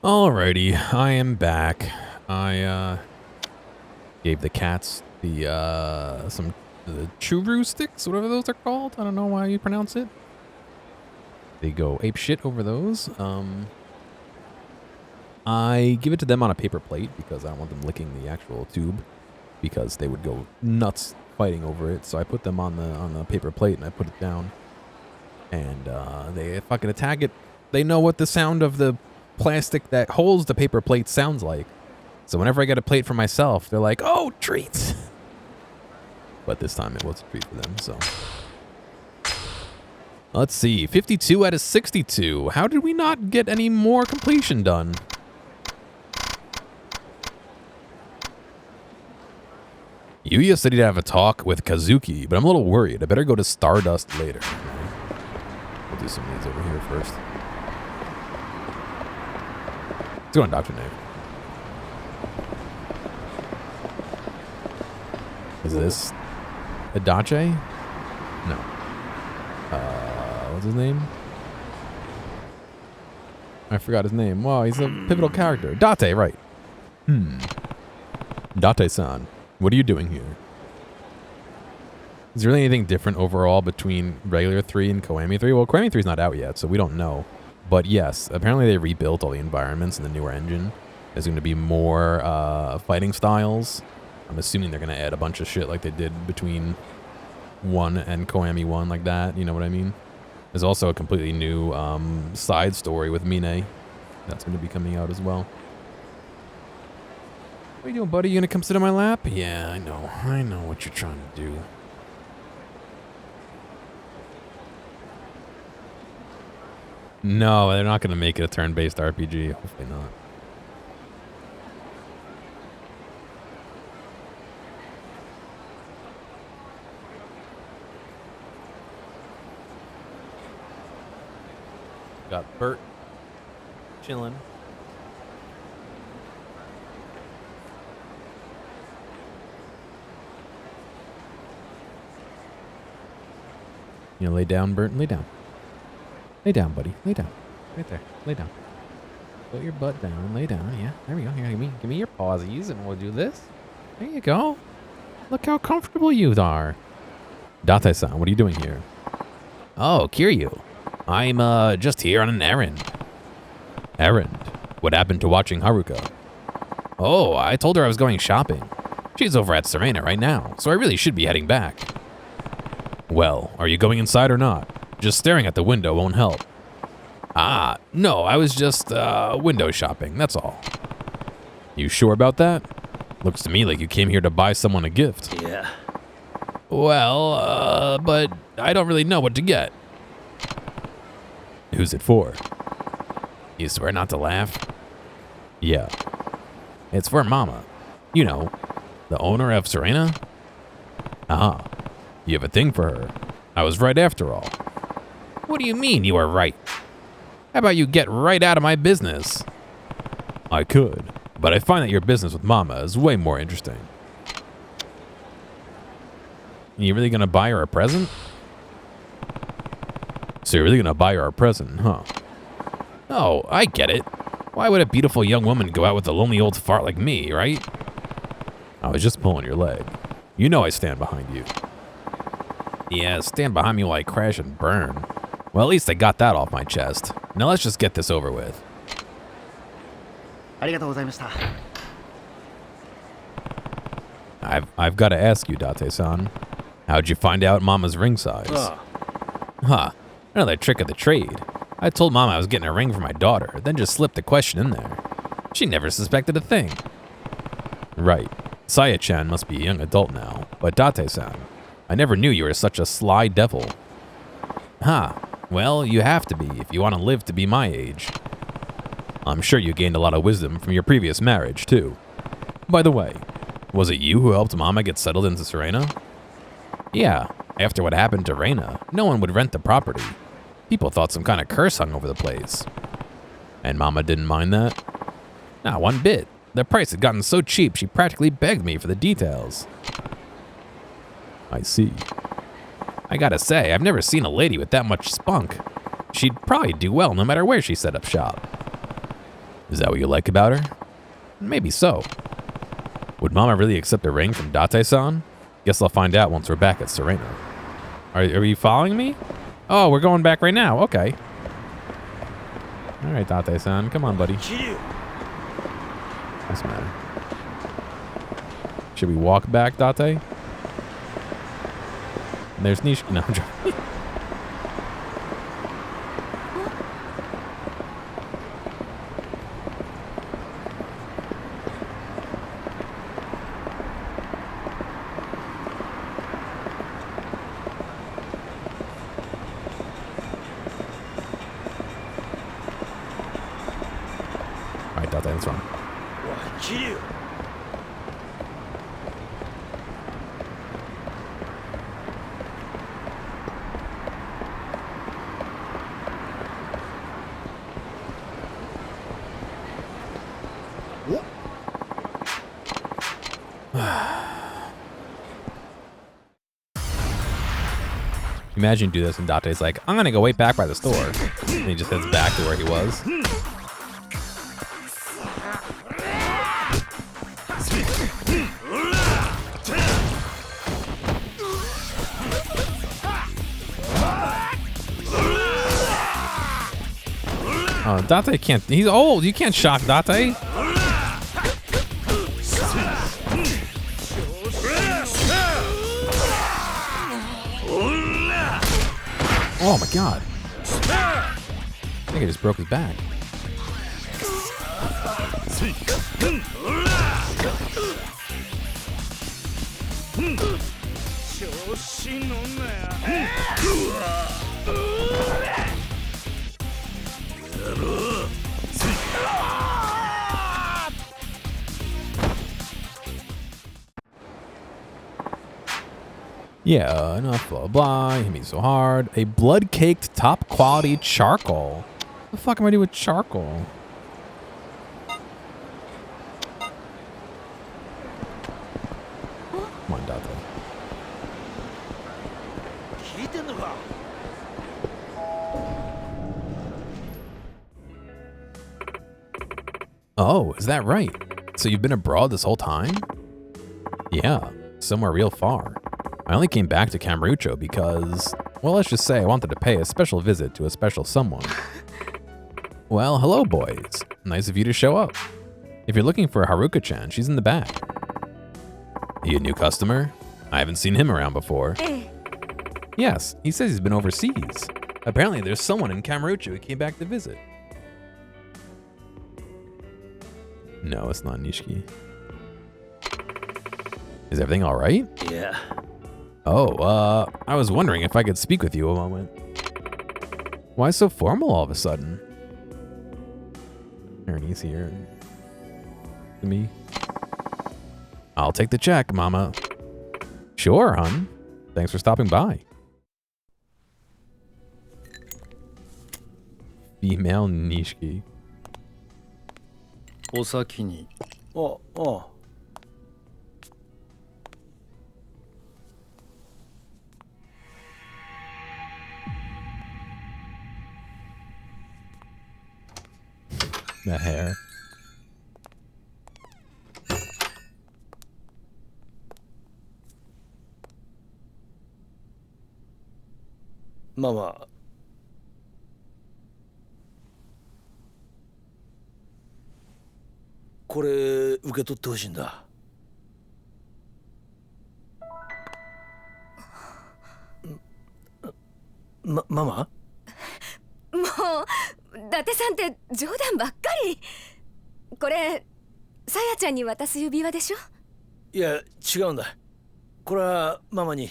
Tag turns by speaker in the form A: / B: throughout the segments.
A: Alrighty, I am back. I gave the cats the the churu sticks, whatever those are called. I don't know how you pronounce it. They go ape shit over those. I give it to them on a paper plate because I don't want them licking the actual tube because they would go nuts fighting over it. So I put them on the paper plate and I put it down, and they fucking attack it. They know what the sound of the plastic that holds the paper plate sounds like. So whenever I get a plate for myself, they're like, "Oh, treats!" But this time it was a treat for them. So let's see, 52 out of 62. How did we not get any more completion done? Yuya said he'd have a talk with Kazuki, but I'm a little worried. I better go to Stardust later. We'll do some of these over here first. Let's go on Dr. Nate. Is this Adache? No. What's his name? I forgot his name. Wow, he's a pivotal character. Date, right. Date-san, what are you doing here? Is there really anything different overall between regular 3 and Koami 3? Well, Koami 3 is not out yet, so we don't know. But yes, apparently they rebuilt all the environments in the newer engine. There's going to be more fighting styles. I'm assuming they're going to add a bunch of shit like they did between 1 and Koami 1 like that. You know what I mean? There's also a completely new side story with Mine. That's going to be coming out as well. What are you doing, buddy? You going to come sit on my lap? Yeah, I know. I know what you're trying to do. No, they're not going to make it a turn-based RPG. Hopefully not. Got Bert chilling. You know, lay down, Bert. Lay down. Lay down, buddy. Lay down. Right there. Lay down. Put your butt down. Lay down. Yeah. There we go. Here, give me your pawsies, and we'll do this. There you go. Look how comfortable you are. Date-san, what are you doing here? Oh, Kiryu. I'm just here on an errand. Errand? What happened to watching Haruka? Oh, I told her I was going shopping. She's over at Serena right now, so I really should be heading back. Well, are you going inside or not? Just staring at the window won't help. Ah, no, I was just window shopping, that's all. You sure about that? Looks to me like you came here to buy someone a gift.
B: Yeah.
A: Well, but I don't really know what to get. Who's it for? You swear not to laugh? Yeah. It's for Mama. You know, the owner of Serena? Ah, you have a thing for her. I was right after all. What do you mean you were right? How about you get right out of my business? I could, but I find that your business with Mama is way more interesting. You really gonna buy her a present? So you're really gonna buy her a present, huh? Oh, I get it. Why would a beautiful young woman go out with a lonely old fart like me, right? I was just pulling your leg. You know I stand behind you. Yeah, stand behind me while I crash and burn. Well, at least I got that off my chest. Now let's just get this over with. I've got to ask you, Date-san. How'd you find out Mama's ring size? Huh. Another trick of the trade. I told Mama I was getting a ring for my daughter, then just slipped the question in there. She never suspected a thing. Right. Saya-chan must be a young adult now, but Date-san, I never knew you were such a sly devil. Huh. Well, you have to be if you want to live to be my age. I'm sure you gained a lot of wisdom from your previous marriage, too. By the way, was it you who helped Mama get settled into Serena? Yeah, after what happened to Reina, no one would rent the property. People thought some kind of curse hung over the place. And Mama didn't mind that? Not one bit. The price had gotten so cheap she practically begged me for the details. I see. I gotta say, I've never seen a lady with that much spunk. She'd probably do well no matter where she set up shop. Is that what you like about her? Maybe so. Would Mama really accept a ring from Date-san? Guess I'll find out once we're back at Serena. Are you following me? Oh, we're going back right now. Okay. All right, Date-san. Come on, buddy. What's the matter? Should we walk back, Date? And there's Nish. No, I'm joking. Alright, Date, what's wrong? Imagine you do this and Date's like, I'm gonna go wait back by the store. And he just heads back to where he was. Oh, Date can't, he's old, you can't shock Date. Oh my god. I think I just broke his back. Yeah, enough blah blah. Hit me so hard. A blood-caked, top-quality charcoal. What the fuck am I doing with charcoal? Come on, Date. Oh, is that right? So you've been abroad this whole time? Yeah, somewhere real far. I only came back to Kamurocho because, well, let's just say I wanted to pay a special visit to a special someone. Well, hello, boys. Nice of you to show up. If you're looking for Haruka-chan, she's in the back. You a new customer? I haven't seen him around before. Yes, he says he's been overseas. Apparently, there's someone in Kamurocho who came back to visit. No, it's not Nishiki. Is everything all right?
B: Yeah.
A: Oh, I was wondering if I could speak with you a moment. Why so formal all of a sudden? Ernie's here. To me. I'll take the check, Mama. Sure, hon. Thanks for stopping by. Female Nishiki.
B: お先に。
C: ああ。
A: That hair.
C: ママ。これ受け取ってほしいんだ。ママ？
D: もう伊達さんって冗談ばっかり。これさやちゃんに渡す指輪でしょ？
C: いや違うんだ。これはママに。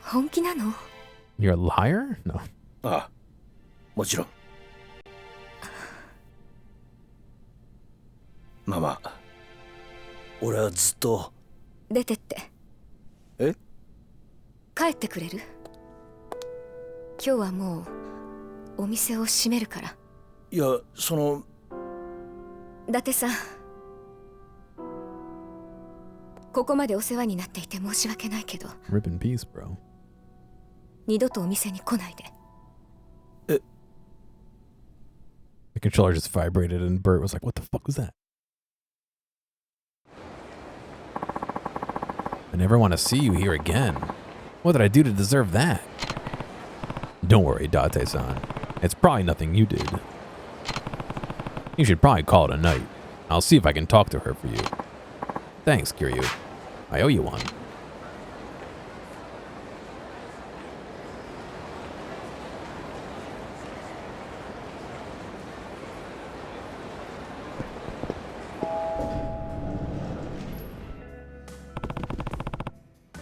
D: 本気なの？
A: You're a liar? No.
C: ああ、もちろん。ママ、俺はずっと。
D: 出てって。
C: え？
D: 帰ってくれる？今日はもうお店を閉めるから。
C: いや、その。
D: 伊達さん、ここまでお世話になっていて申し訳ないけど。
A: Rip in peace, bro.
D: 二度とお店に来ないで。
C: え？
A: The controller just vibrated and Bert was like, what the fuck was that? I never want to see you here again. What did I do to deserve that? Don't worry, Date-san. It's probably nothing you did. You should probably call it a night. I'll see if I can talk to her for you. Thanks, Kiryu. I owe you one.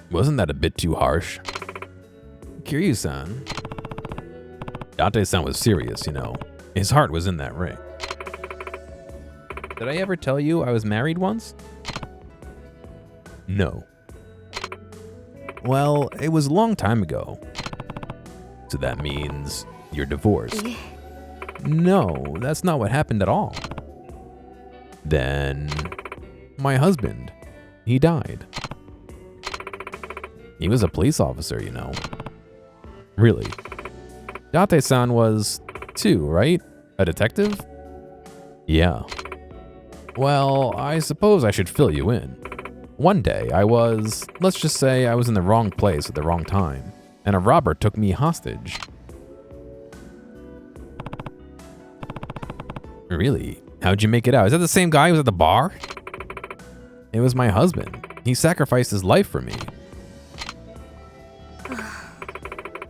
A: Wasn't that a bit too harsh? Kiryu-san. Date-san was serious, you know. His heart was in that ring. Did I ever tell you I was married once? No. Well, it was a long time ago. So that means you're divorced. No, that's not what happened at all. Then my husband, he died. He was a police officer, you know. Really. Date-san was too, right? A detective? Yeah. Well, I suppose I should fill you in. One day let's just say I was in the wrong place at the wrong time, and a robber took me hostage. Really? How'd you make it out? Is that the same guy who was at the bar? It was my husband. He sacrificed his life for me.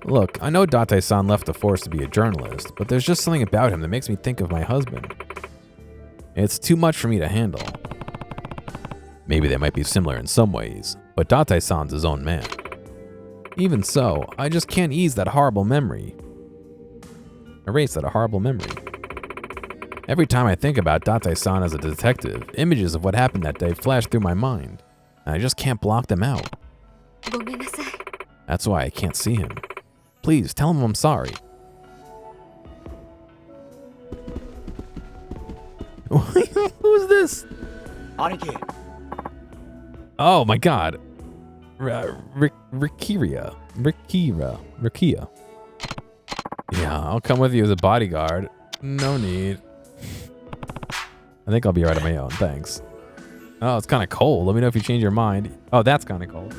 A: Look, I know Date-san left the force to be a journalist, but there's just something about him that makes me think of my husband. It's too much for me to handle. Maybe they might be similar in some ways, but Date-san's his own man. Even so, I just can't ease that horrible memory. Erase that horrible memory. Every time I think about Date-san as a detective, images of what happened that day flash through my mind, and I just can't block them out. That's why I can't see him. Please, tell him I'm sorry. Who's this?
C: Aniki.
A: Oh my god. Rikia. Yeah, I'll come with you as a bodyguard. No need. I think I'll be right on my own, thanks. Oh, it's kind of cold. Let me know if you change your mind. Oh, that's kind of cold.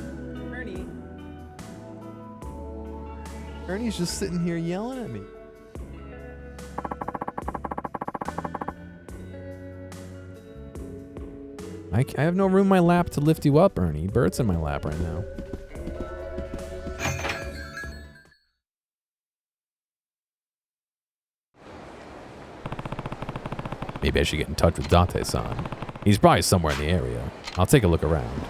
A: Ernie's just sitting here yelling at me. I have no room in my lap to lift you up, Ernie. Bert's in my lap right now. Maybe I should get in touch with Date-san. He's probably somewhere in the area. I'll take a look around.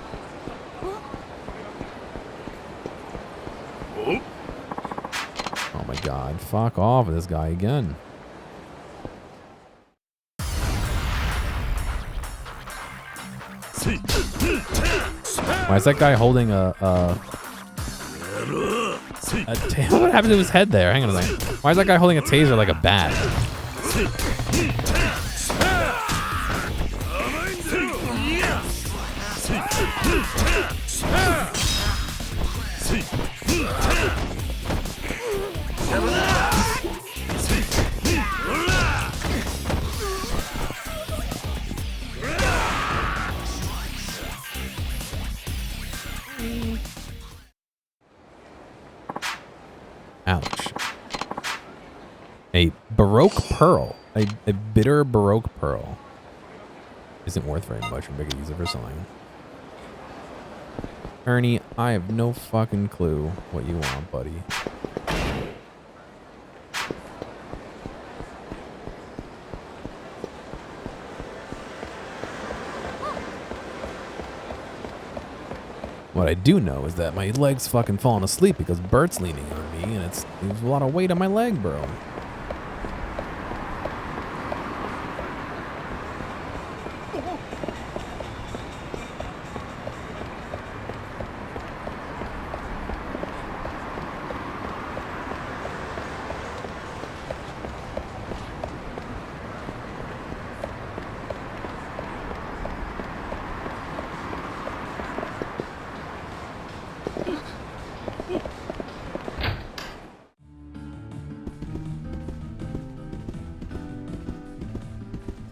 A: Oh my god, fuck off with this guy again. Why is that guy holding a what happened to his head there? Hang on a second. Why is that guy holding a taser like a bat? Ouch. A Baroque pearl. A bitter Baroque pearl. Isn't worth very much. I'm gonna use it for something. Ernie, I have no fucking clue what you want, buddy. What I do know is that my leg's fucking falling asleep because Bert's leaning on me, and there's a lot of weight on my leg, bro.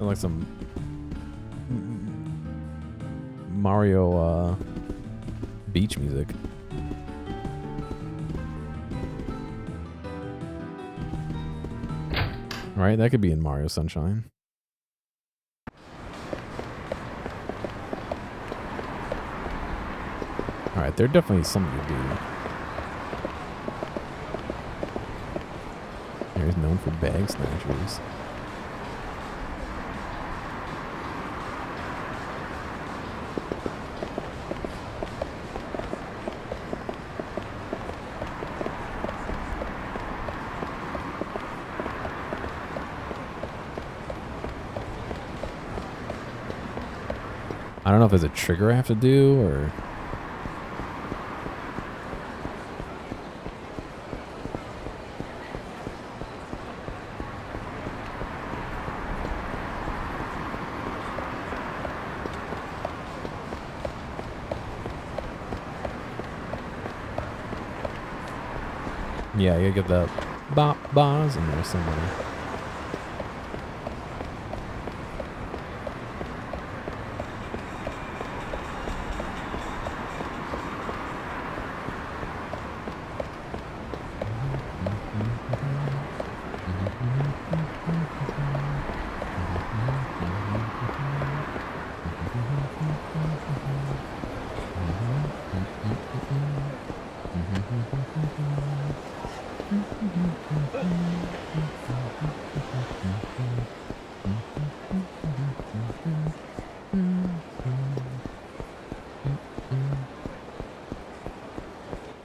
A: Like some Mario beach music. Right, that could be in Mario Sunshine. Alright, they're definitely something to do. He's known for bag snatchers. I don't know if there's a trigger I have to do or... Yeah, you gotta get the bars in there somewhere.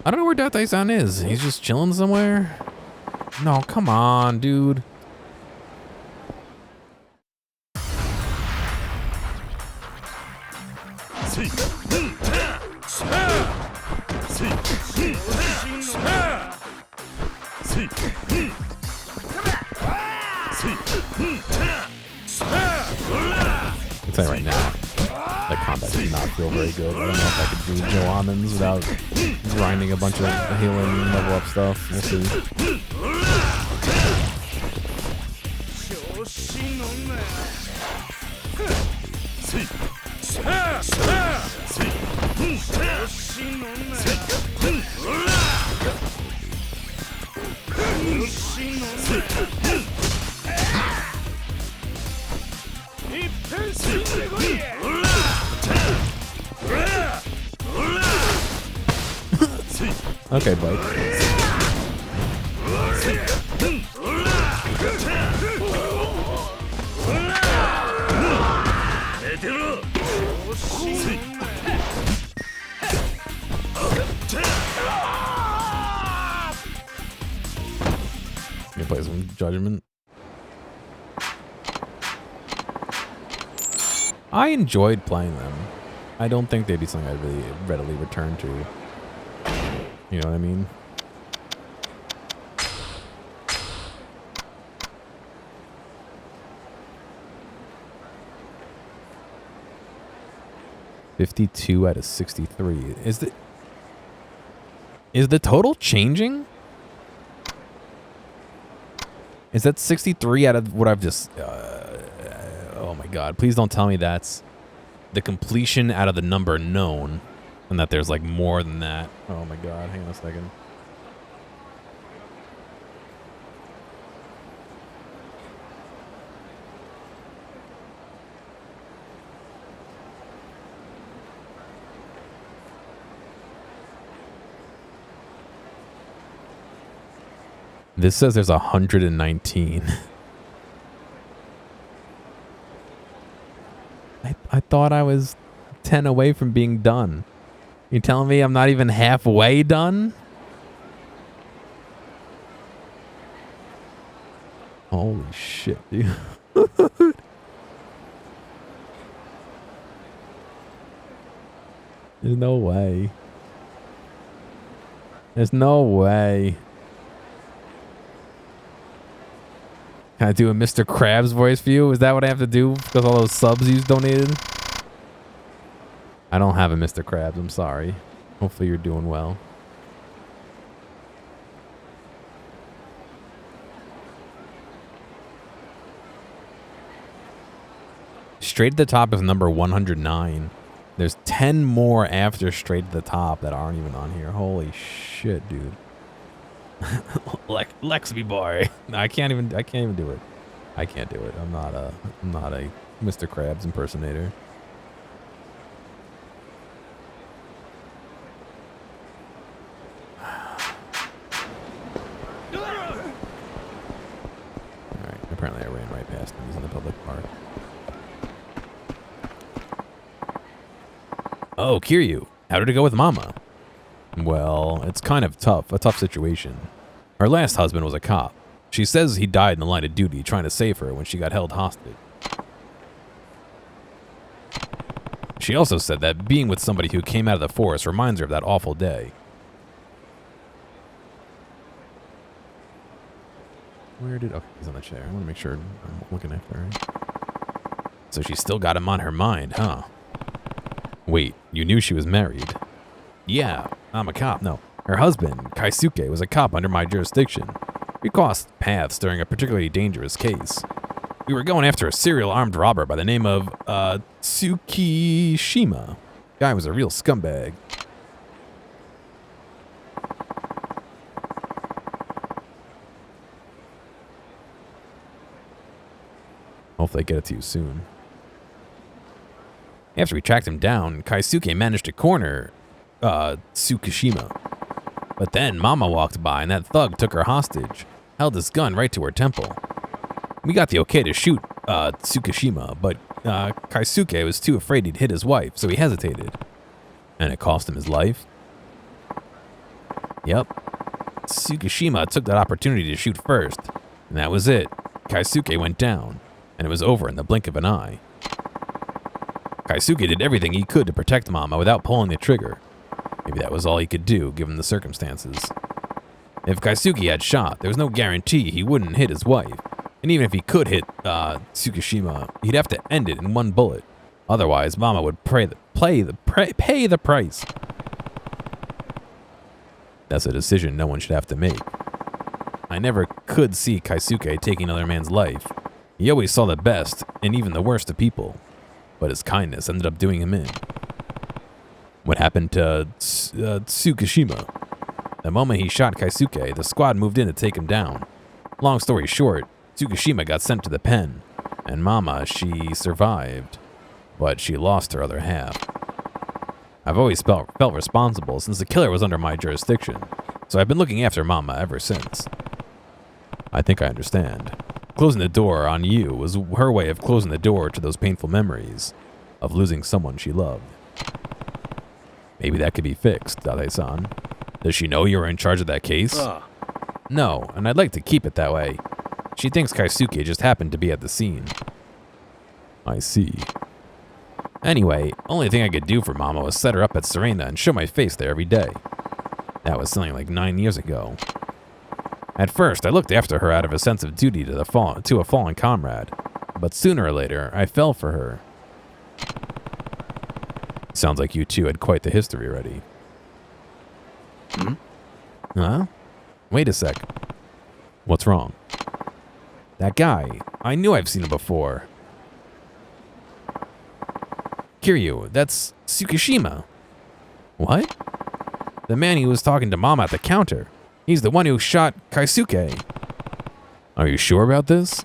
A: I don't know where Date-san is. He's just chilling somewhere. No, come on, dude. I'll tell you right now, that combat does not feel very good. I don't know if I could do Joe Almonds without grinding a bunch of healing level up stuff. We'll see. Okay, bud. Gonna play some Judgment. I enjoyed playing them. I don't think they'd be something I'd really readily return to. You know what I mean? $52 out of 63. Is the total changing? Is that 63 out of what I've just... oh my god. Please don't tell me that's the completion out of the number known. And that there's like more than that. Oh my god. Hang on a second. This says there's 119. I thought I was 10 away from being done. You telling me I'm not even halfway done? Holy shit, dude. There's no way. There's no way. Can I do a Mr. Krabs voice for you? Is that what I have to do because all those subs you donated? I don't have a Mr. Krabs. I'm sorry. Hopefully you're doing well. Straight to the Top is number 109. There's 10 more after Straight to the Top that aren't even on here. Holy shit, dude. Lexby boy. I can't even do it. I can't do it. I'm not a Mr. Krabs impersonator. Alright, apparently I ran right past him. He's in the public park. Oh, Kiryu, how did it go with Mama? Well, it's kind of tough, a tough situation. Her last husband was a cop. She says he died in the line of duty trying to save her when she got held hostage. She also said that being with somebody who came out of the forest reminds her of that awful day. Where did... Okay, he's on the chair. I want to make sure I'm looking after her. So she still got him on her mind, huh? Wait, you knew she was married? Yeah, I'm a cop. No, her husband, Kaisuke, was a cop under my jurisdiction. We crossed paths during a particularly dangerous case. We were going after a serial armed robber by the name of, Tsukishima. Guy was a real scumbag. Hopefully I get it to you soon. After we tracked him down, Kaisuke managed to corner, Tsukishima. But then Mama walked by and that thug took her hostage, held his gun right to her temple. We got the okay to shoot, Tsukishima, but, Kaisuke was too afraid he'd hit his wife, so he hesitated. And it cost him his life? Yep. Tsukishima took that opportunity to shoot first, and that was it. Kaisuke went down, and it was over in the blink of an eye. Kaisuke did everything he could to protect Mama without pulling the trigger. Maybe that was all he could do, given the circumstances. If Kaisuke had shot, there was no guarantee he wouldn't hit his wife. And even if he could hit Tsukishima, he'd have to end it in one bullet. Otherwise, Mama would pay the price. That's a decision no one should have to make. I never could see Kaisuke taking another man's life. He always saw the best and even the worst of people. But his kindness ended up doing him in. What happened to Tsukishima? The moment he shot Kaisuke, the squad moved in to take him down. Long story short, Tsukishima got sent to the pen, and Mama, she survived, but she lost her other half. I've always felt responsible since the killer was under my jurisdiction, so I've been looking after Mama ever since. I think I understand. Closing the door on you was her way of closing the door to those painful memories of losing someone she loved. Maybe that could be fixed, Date-san. Does she know you're in charge of that case? No, and I'd like to keep it that way. She thinks Kaisuke just happened to be at the scene. I see. Anyway, only thing I could do for Mama was set her up at Serena and show my face there every day. That was something like 9 years ago. At first, I looked after her out of a sense of duty to a fallen comrade, but sooner or later, I fell for her. Sounds like you two had quite the history already. Huh? Wait a sec. What's wrong? That guy. I knew I've seen him before. Kiryu, that's Tsukishima. What? The man who was talking to Mama at the counter. He's the one who shot Kaisuke. Are you sure about this?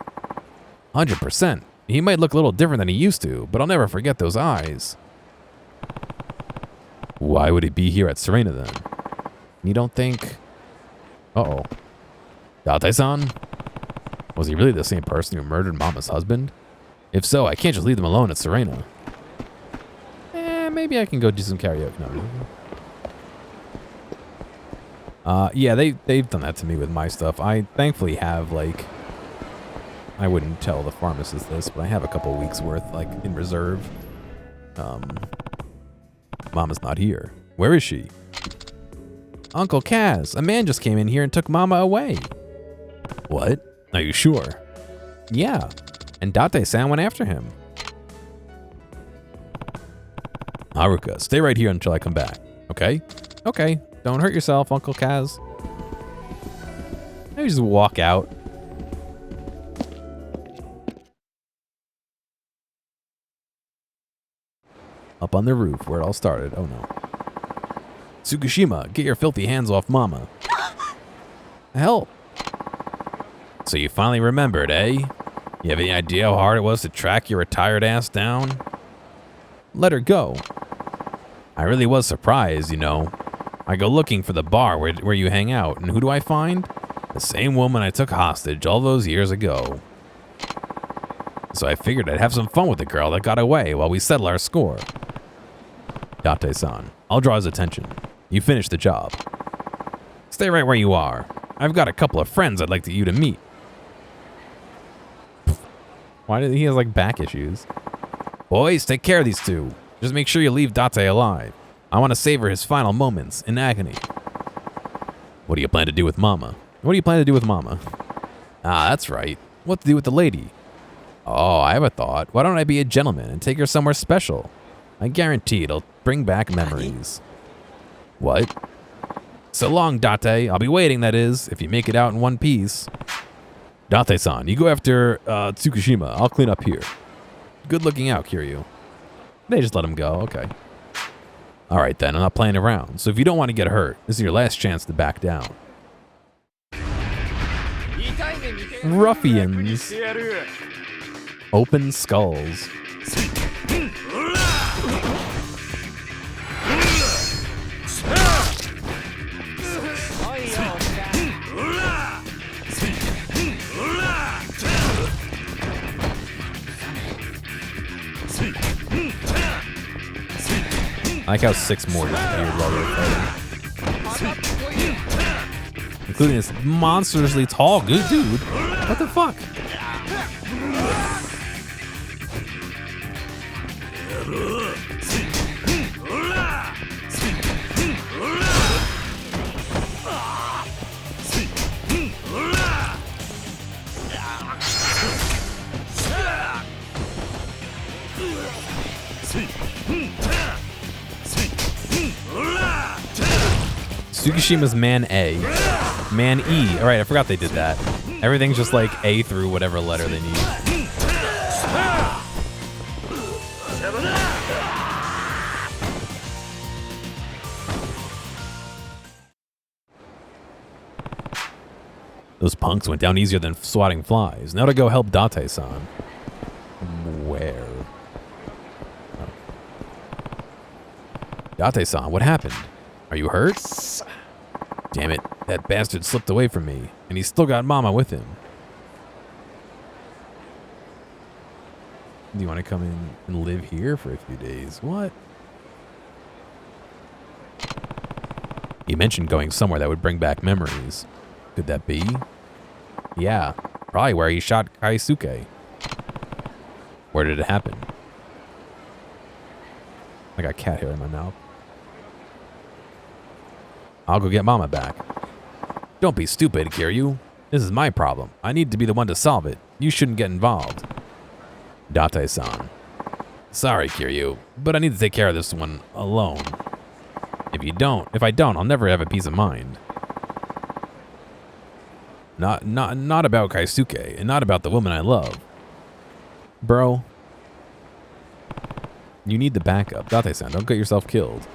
A: 100%. He might look a little different than he used to, but I'll never forget those eyes. Why would he be here at Serena then? You don't think... Uh-oh. Date-san? Was he really the same person who murdered Mama's husband? If so, I can't just leave them alone at Serena. Maybe I can go do some karaoke. No. Yeah, they've done that to me with my stuff. I thankfully have, like... I wouldn't tell the pharmacist this, but I have a couple weeks worth, like, in reserve. Mama's not here. Where is she? Uncle Kaz, a man just came in here and took Mama away. What? Are you sure? Yeah, and Date-san went after him. Haruka, stay right here until I come back, okay? Okay, don't hurt yourself, Uncle Kaz. Maybe just walk out. Up on the roof where it all started. Oh no. Tsukishima, get your filthy hands off Mama. Help. So you finally remembered, eh? You have any idea how hard it was to track your retired ass down? Let her go. I really was surprised, you know. I go looking for the bar where you hang out, and who do I find? The same woman I took hostage all those years ago. So I figured I'd have some fun with the girl that got away while we settle our score. Date-san, I'll draw his attention. You finish the job. Stay right where you are. I've got a couple of friends I'd like you to meet. Why did he have like back issues? Boys, take care of these two. Just make sure you leave Date alive. I want to savor his final moments in agony. What do you plan to do with Mama? What do you plan to do with Mama? Ah, that's right. What to do with the lady? Oh, I have a thought. Why don't I be a gentleman and take her somewhere special? I guarantee it'll bring back memories. What? So long, Date. I'll be waiting, that is, if you make it out in one piece. Date-san, you go after Tsukishima. I'll clean up here. Good looking out, Kiryu. They just let him go. Okay. All right, then. I'm not playing around. So if you don't want to get hurt, this is your last chance to back down. Ruffians. Open skulls. I like how 6 more just appeared while we were fighting. Including this monstrously tall good dude. What the fuck? Tsukishima's Man A. Man E. Alright, I forgot they did that. Everything's just like A through whatever letter they need. Those punks went down easier than swatting flies. Now to go help Date-san. Where? Oh. Date-san, what happened? Are you hurt? Damn it, that bastard slipped away from me, and he's still got Mama with him. Do you want to come in and live here for a few days? What? He mentioned going somewhere that would bring back memories. Could that be? Yeah, probably where he shot Kaisuke. Where did it happen? I got cat hair in my mouth. I'll go get Mama back. Don't be stupid, Kiryu. This is my problem. I need to be the one to solve it. You shouldn't get involved. Date-san. Sorry, Kiryu, but I need to take care of this one alone. If I don't, I'll never have a peace of mind. Not about Kaisuke, and not about the woman I love. Bro. You need the backup. Date-san, don't get yourself killed.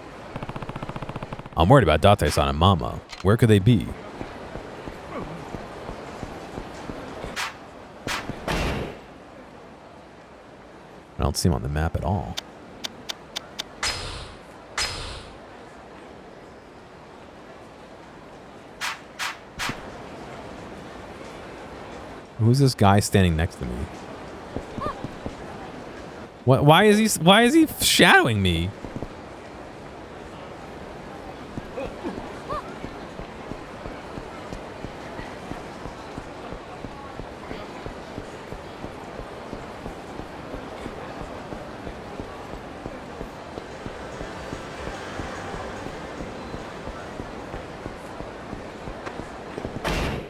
A: I'm worried about Date-san and Mama. Where could they be? I don't see them on the map at all. Who's this guy standing next to me? What? Why is he shadowing me?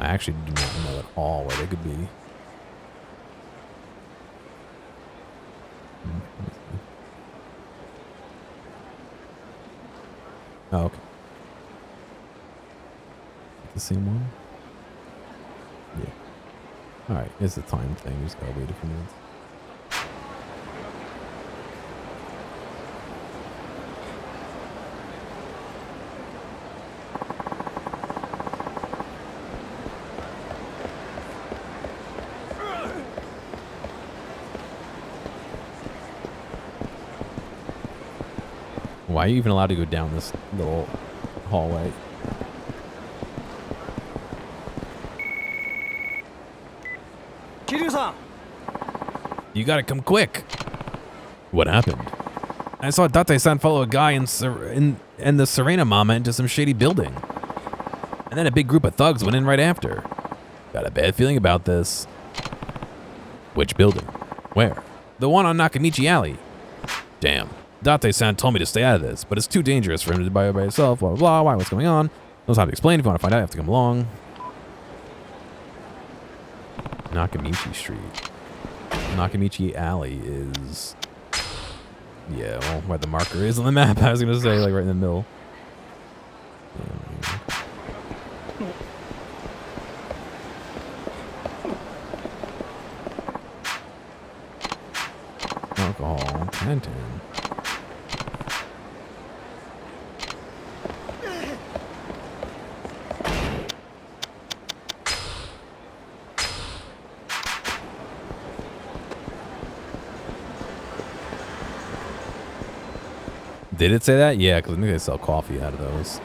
A: I actually do not know at all where they could be. Oh, okay. The same one? Yeah. Alright, it's a time thing. We just gotta wait a few minutes. Why are you even allowed to go down this little hallway?
C: Kiryu-san!
A: You gotta come quick. What happened? I saw Date-san follow a guy and the Serena Mama into some shady building. And then a big group of thugs went in right after. Got a bad feeling about this. Which building? Where? The one on Nakamichi Alley. Damn. Date-san told me to stay out of this, but it's too dangerous for him to be by himself, blah, blah, blah. Why, what's going on? Knows how to explain. If you want to find out, you have to come along. Nakamichi Street. Nakamichi Alley is... Yeah, well, where the marker is on the map. I was going to say, like, right in the middle. Alcohol. 10. Did it say that? Yeah, because I think they sell coffee out of those.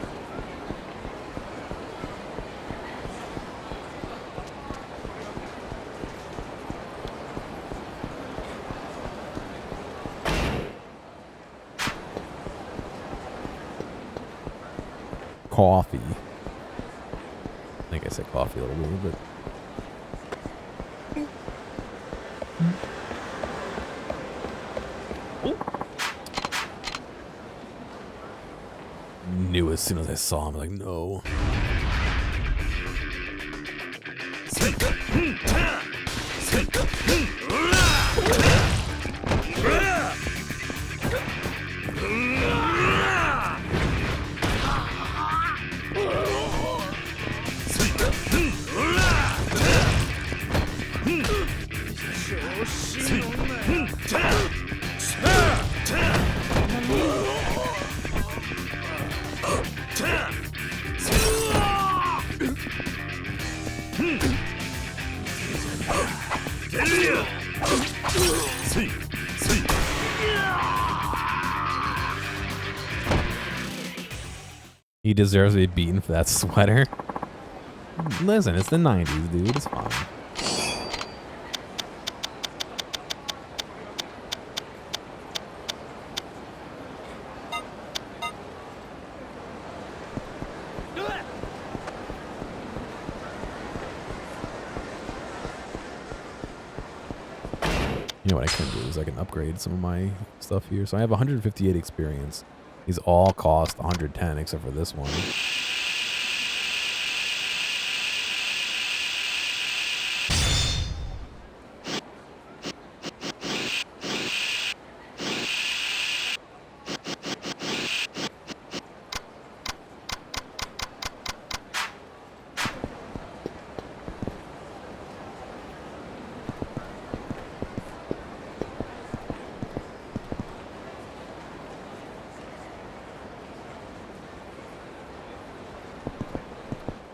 A: Coffee. I think I said coffee a little bit. Knew as soon as I saw him, like, no. He deserves to be beaten for that sweater. Listen, it's the 90s, dude. It's fine. You know what I can do is I can upgrade some of my stuff here. So I have 158 experience. These all cost 110 except for this one.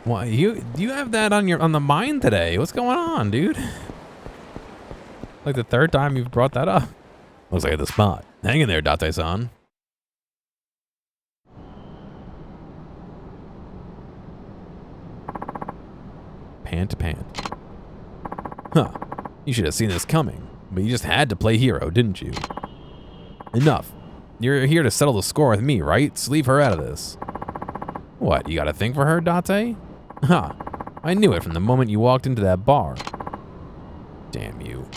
A: Why you have that on the mind today? What's going on, dude? Like the third time you've brought that up. Looks like at the spot. Hang in there, Date-san. Pant to pant. Huh. You should have seen this coming, but you just had to play hero, didn't you? Enough. You're here to settle the score with me, right? So leave her out of this. What, you got a thing for her, Date? Huh. I knew it from the moment you walked into that bar. Damn you.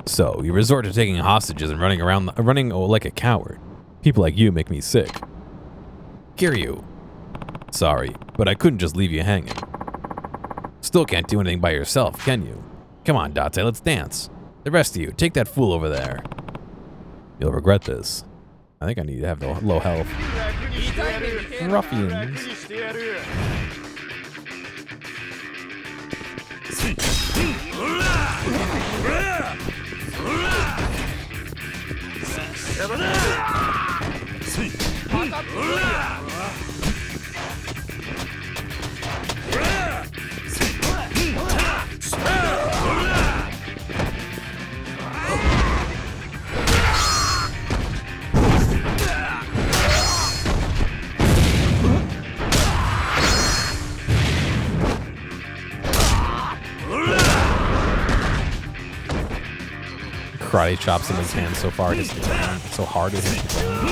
A: So, you resort to taking hostages and running like a coward. People like you make me sick. Kiryu. Sorry, but I couldn't just leave you hanging. Still can't do anything by yourself, can you? Come on, Date, let's dance. The rest of you, take that fool over there. You'll regret this. I think I need to have the low health. Ruffians. karate chops in his hand so far, hits the ground. So hard it hits the ground.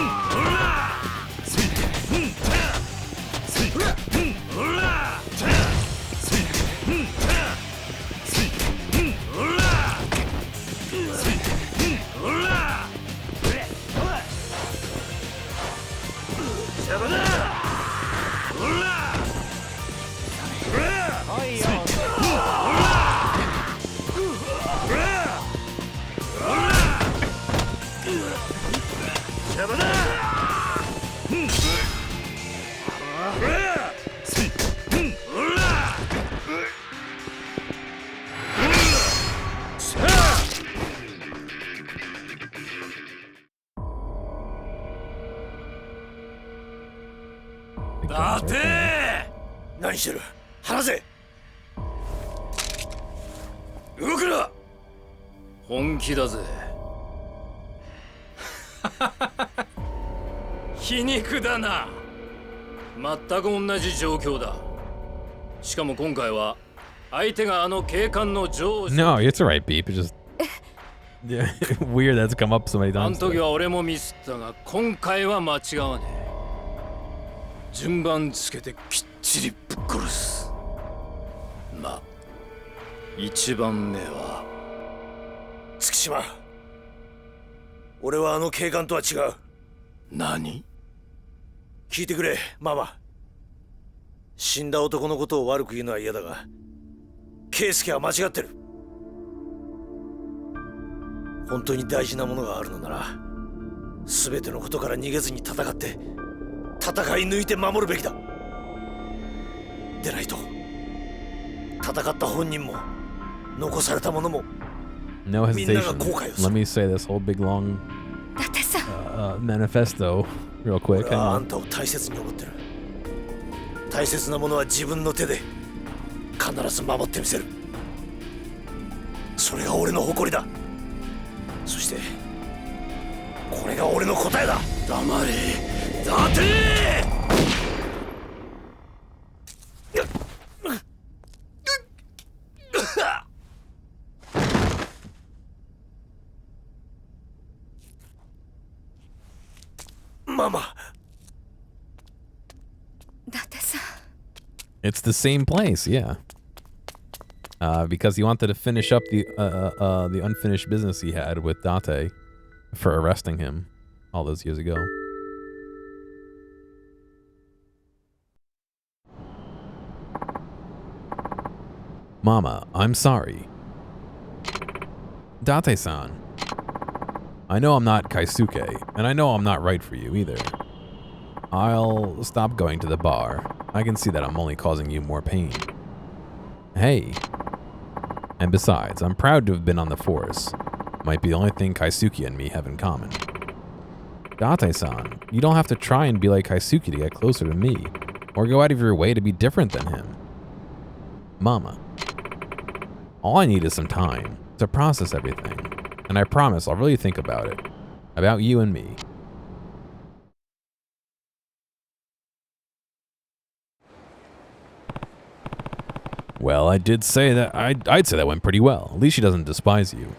C: Date! 何してる？話せ！動くな！本気だぜ。皮肉だな。全く同じ状況だ。しかも今回は相手があの警官の上司。
A: No, it's alright, Beep. It's just yeah, weird that's come up so many times.
C: あの時は俺もミスったが、今回は間違わねえ。順番つけてきっちりぶっ殺す。まあ、一番目は月島。俺はあの警官とは違う。何？聞いてくれ、ママ。死んだ男のことを悪く言うのは嫌だが、圭介は間違ってる。本当に大事なものがあるのなら、全てのことから逃げずに戦って戦い抜いて守るべきだ。でないと戦った本人も残されたものも
A: No hesitation. Let me say this whole big long manifesto real quick.
C: 俺はあんたを大切に思ってる。大切なものは自分の手で必ず守ってみせる。それが俺の誇りだ。そしてこれが俺の答えだ。黙れ、伊達！ママ。
A: It's the same place, yeah. Because he wanted to finish up the unfinished business he had with Date for arresting him all those years ago. Mama, I'm sorry. Date-san. I know I'm not Kaisuke, and I know I'm not right for you either. I'll stop going to the bar. I can see that I'm only causing you more pain. Hey. And besides, I'm proud to have been on the force. Might be the only thing Kaisuke and me have in common. Date-san, you don't have to try and be like Kaisuke to get closer to me, or go out of your way to be different than him. Mama. All I need is some time to process everything, and I promise I'll really think about it. About you and me. Well, I did say that I'd say that went pretty well. At least she doesn't despise you.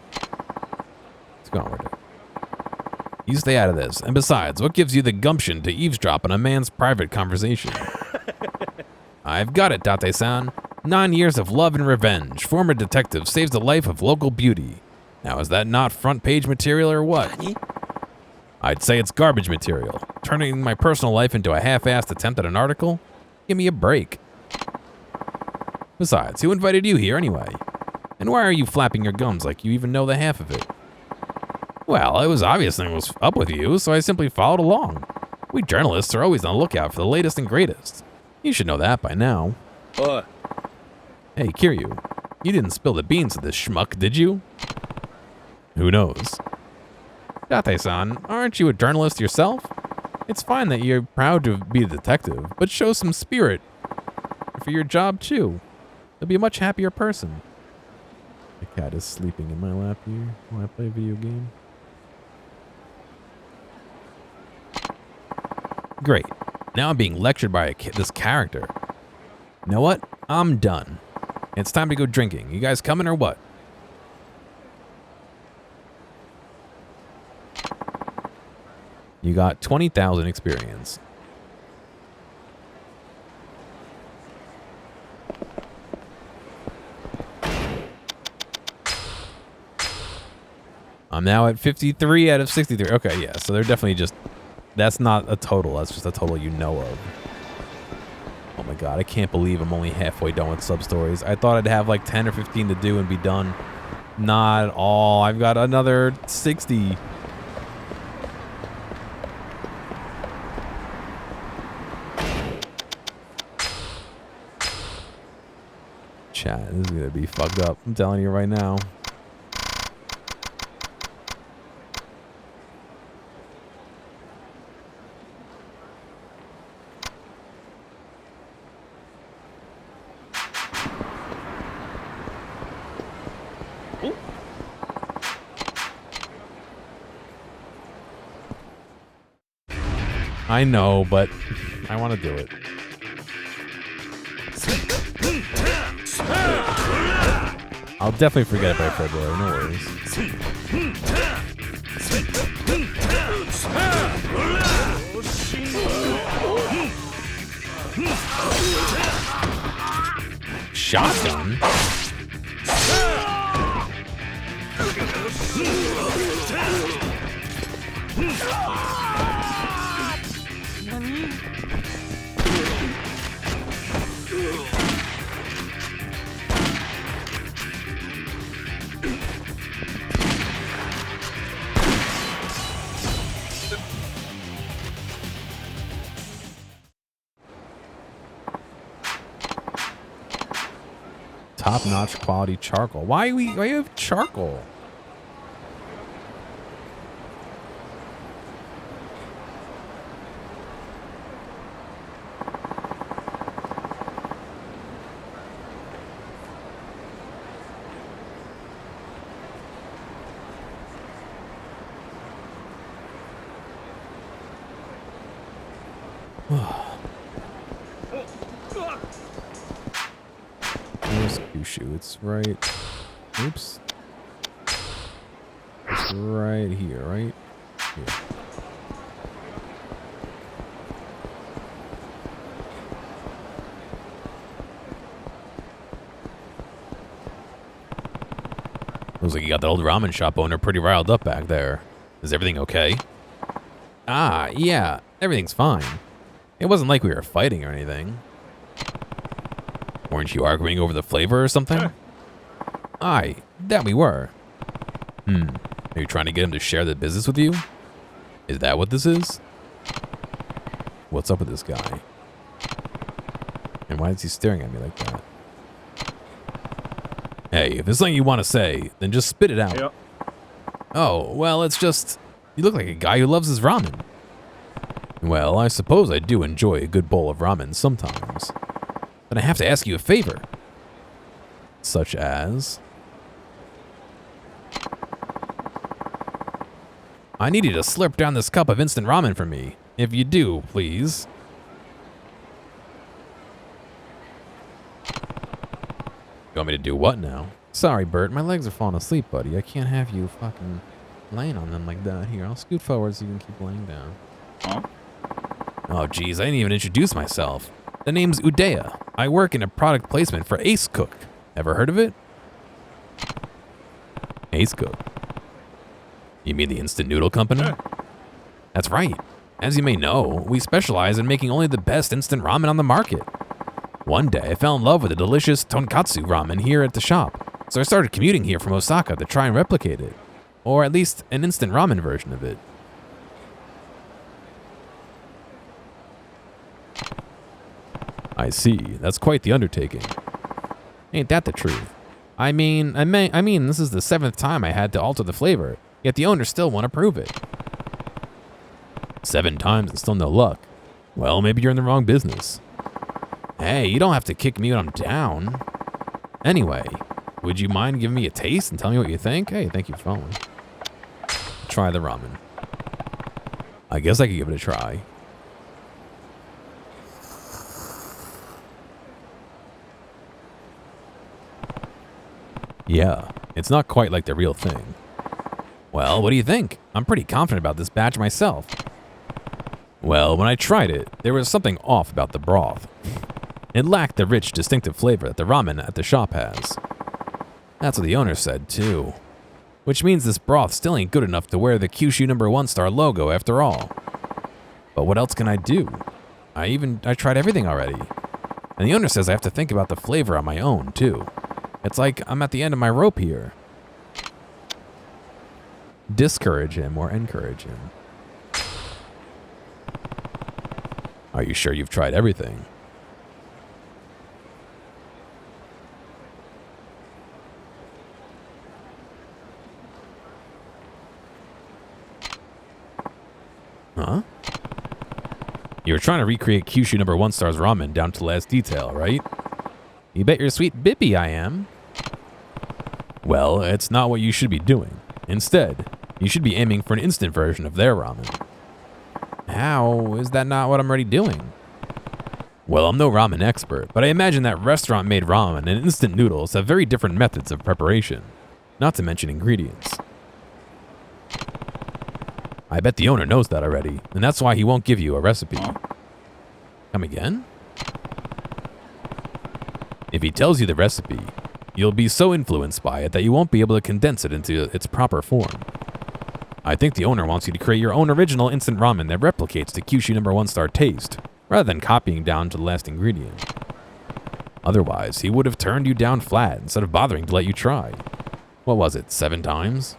A: Let's go on with it. You stay out of this. And besides, what gives you the gumption to eavesdrop on a man's private conversation? I've got it, Date-san. 9 years of love and revenge. Former detective saves the life of local beauty. Now, is that not front page material or what? I'd say it's garbage material. Turning my personal life into a half-assed attempt at an article? Give me a break. Besides, who invited you here anyway? And why are you flapping your gums like you even know the half of it? Well, it was obvious something was up with you, so I simply followed along. We journalists are always on the lookout for the latest and greatest. You should know that by now.
C: What?
A: Hey, Kiryu, you didn't spill the beans to this schmuck, did you? Who knows? Date-san, aren't you a journalist yourself? It's fine that you're proud to be a detective, but show some spirit for your job too. You'll be a much happier person. The cat is sleeping in my lap here while I play a video game. Great. Now I'm being lectured by this character. You know what? I'm done. It's time to go drinking. You guys coming or what? You got 20,000 experience. I'm now at 53 out of 63. Okay, yeah, so they're definitely just... That's not a total. That's just a total you know of. Oh my god, I can't believe I'm only halfway done with Substories. I thought I'd have like 10 or 15 to do and be done. Not at all. I've got another 60. Chat, this is gonna be fucked up. I'm telling you right now. I know, but I want to do it. I'll definitely forget it by February, no worries. Shotgun? Top-notch quality charcoal. Why you have charcoal? It's right. Oops. It's right here, right? Here. Looks like you got the old ramen shop owner pretty riled up back there. Is everything okay? Ah, yeah. Everything's fine. It wasn't like we were fighting or anything. Weren't you arguing over the flavor or something? Aye, that we were. Are you trying to get him to share the business with you? Is that what this is? What's up with this guy? And why is he staring at me like that? Hey, if there's something you want to say, then just spit it out. Yep. Oh, well, it's just... You look like a guy who loves his ramen. Well, I suppose I do enjoy a good bowl of ramen sometimes. But I have to ask you a favor. Such as... I need you to slurp down this cup of instant ramen for me. If you do, please. You want me to do what now? Sorry, Bert. My legs are falling asleep, buddy. I can't have you fucking laying on them like that. Here, I'll scoot forward so you can keep laying down. Huh? Oh, geez. I didn't even introduce myself. The name's Udaya. I work in a product placement for Ace Cook. Ever heard of it? Ace Cook? You mean the instant noodle company? That's right. As you may know, we specialize in making only the best instant ramen on the market. One day, I fell in love with the delicious tonkatsu ramen here at the shop, so I started commuting here from Osaka to try and replicate it. Or at least an instant ramen version of it. I see. That's quite the undertaking. Ain't that the truth? I mean, this is the 7th time I had to alter the flavor, yet the owners still won't approve it. 7 times and still no luck. Well, maybe you're in the wrong business. Hey, you don't have to kick me when I'm down. Anyway, would you mind giving me a taste and tell me what you think? Hey, thank you for following. Try the ramen. I guess I could give it a try. Yeah, it's not quite like the real thing. Well, what do you think? I'm pretty confident about this batch myself. Well, when I tried it, there was something off about the broth. It lacked the rich, distinctive flavor that the ramen at the shop has. That's what the owner said, too. Which means this broth still ain't good enough to wear the Kyushu #1 star logo after all. But what else can I do? I tried everything already. And the owner says I have to think about the flavor on my own, too. It's like I'm at the end of my rope here. Discourage him or encourage him. Are you sure you've tried everything? Huh? You were trying to recreate Kyushu #1 star's ramen down to the last detail, right? You bet your sweet Bippy I am. Well, it's not what you should be doing. Instead, you should be aiming for an instant version of their ramen. How is that not what I'm already doing? Well, I'm no ramen expert, but I imagine that restaurant-made ramen and instant noodles have very different methods of preparation, not to mention ingredients. I bet the owner knows that already, and that's why he won't give you a recipe. Come again? If he tells you the recipe, you'll be so influenced by it that you won't be able to condense it into its proper form. I think the owner wants you to create your own original instant ramen that replicates the Kyushu #1 star taste, rather than copying down to the last ingredient. Otherwise, he would have turned you down flat instead of bothering to let you try. What was it, 7 times?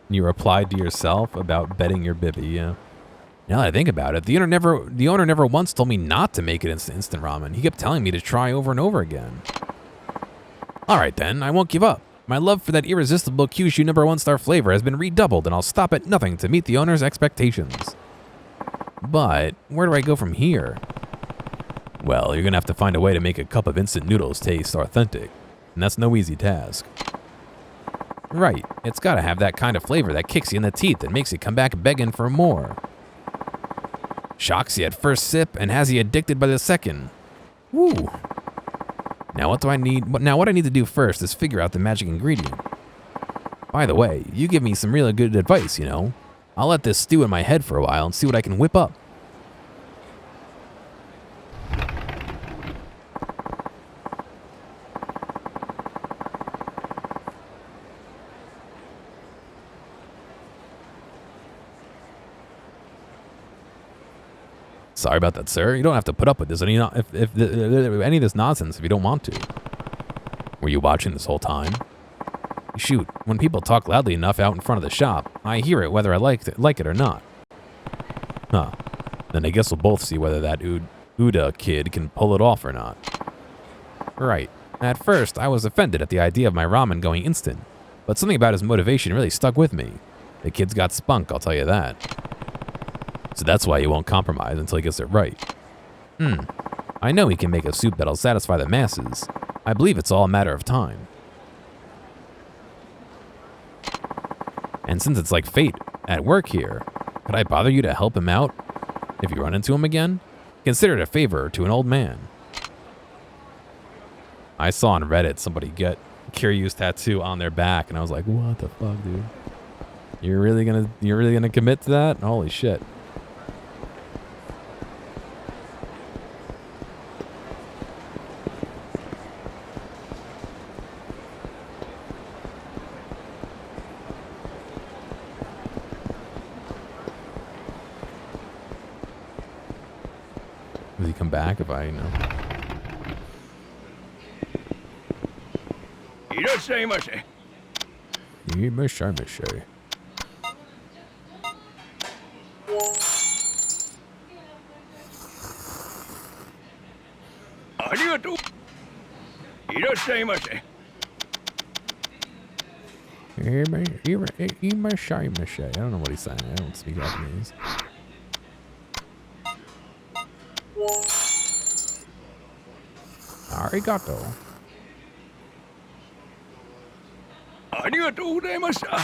A: You replied to yourself about betting your bibby, yeah. Now that I think about it, the owner never once told me not to make it instant ramen. He kept telling me to try over and over again. Alright then, I won't give up. My love for that irresistible Kyushu #1 star flavor has been redoubled, and I'll stop at nothing to meet the owner's expectations. But where do I go from here? Well, you're gonna have to find a way to make a cup of instant noodles taste authentic, and that's no easy task. Right, it's gotta have that kind of flavor that kicks you in the teeth and makes you come back begging for more. Shocks you at first sip and has you addicted by the second. Woo! Now what I need to do first is figure out the magic ingredient. By the way, you give me some really good advice, you know. I'll let this stew in my head for a while and see what I can whip up. Sorry about that, sir. You don't have to put up with this any of this nonsense if you don't want to. Were you watching this whole time? Shoot, when people talk loudly enough out in front of the shop, I hear it whether I like it or not. Huh. Then I guess we'll both see whether that Uda kid can pull it off or not. Right. At first, I was offended at the idea of my ramen going instant, but something about his motivation really stuck with me. The kid's got spunk, I'll tell you that. So that's why he won't compromise until he gets it right. I know he can make a soup that'll satisfy the masses. I believe it's all a matter of time. And since it's like fate at work here, could I bother you to help him out? If you run into him again, consider it a favor to an old man. I saw on Reddit somebody get Kiryu's tattoo on their back, and I was like, what the fuck, dude? You're really gonna commit to that? Holy shit. Does he come back if I, you know?
B: いらっしゃいませ。
A: いらっしゃいませ。
B: ありがとう。いらっしゃいませ。
A: I don't know what he's saying. I don't speak Japanese. Arigato.
B: ありがとうございました。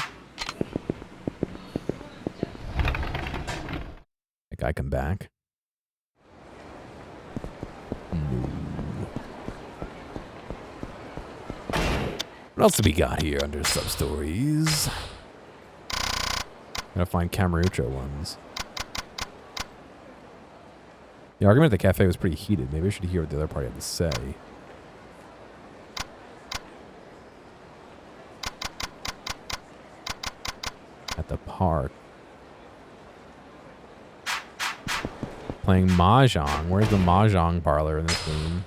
A: That guy come back? No. What else have we got here under Substories? Gotta find Camarucho ones. The argument at the cafe was pretty heated. Maybe I should hear what the other party had to say. At the park. Playing Mahjong. Where's the Mahjong parlor in this game?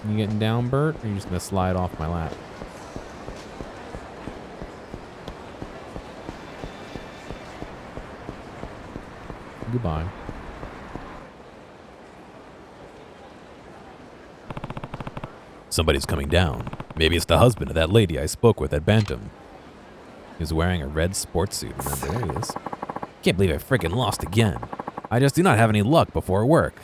A: You getting down, Bert? Or are you just gonna slide off my lap? Goodbye. Somebody's coming down. Maybe it's the husband of that lady I spoke with at Bantam. He was wearing a red sports suit, remember? There he is. Can't believe I frickin' lost again. I just do not have any luck before work.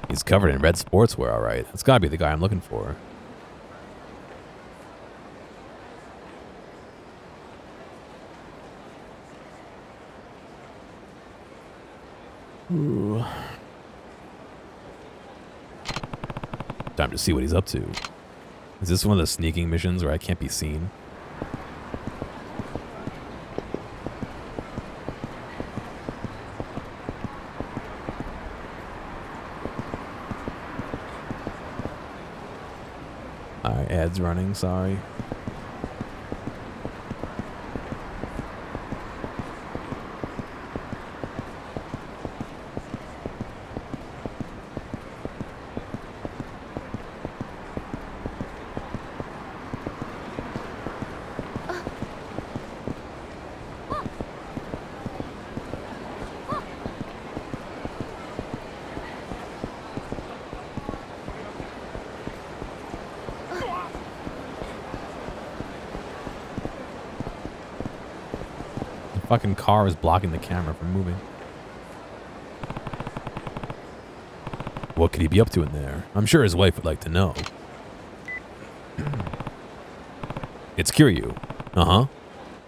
A: He's covered in red sportswear, alright. That's gotta be the guy I'm looking for. Ooh. Time to see what he's up to. Is this one of the sneaking missions where I can't be seen? Alright, ad's running, sorry. Fucking car is blocking the camera from moving. What could he be up to in there? I'm sure his wife would like to know. It's Kiryu. Uh-huh.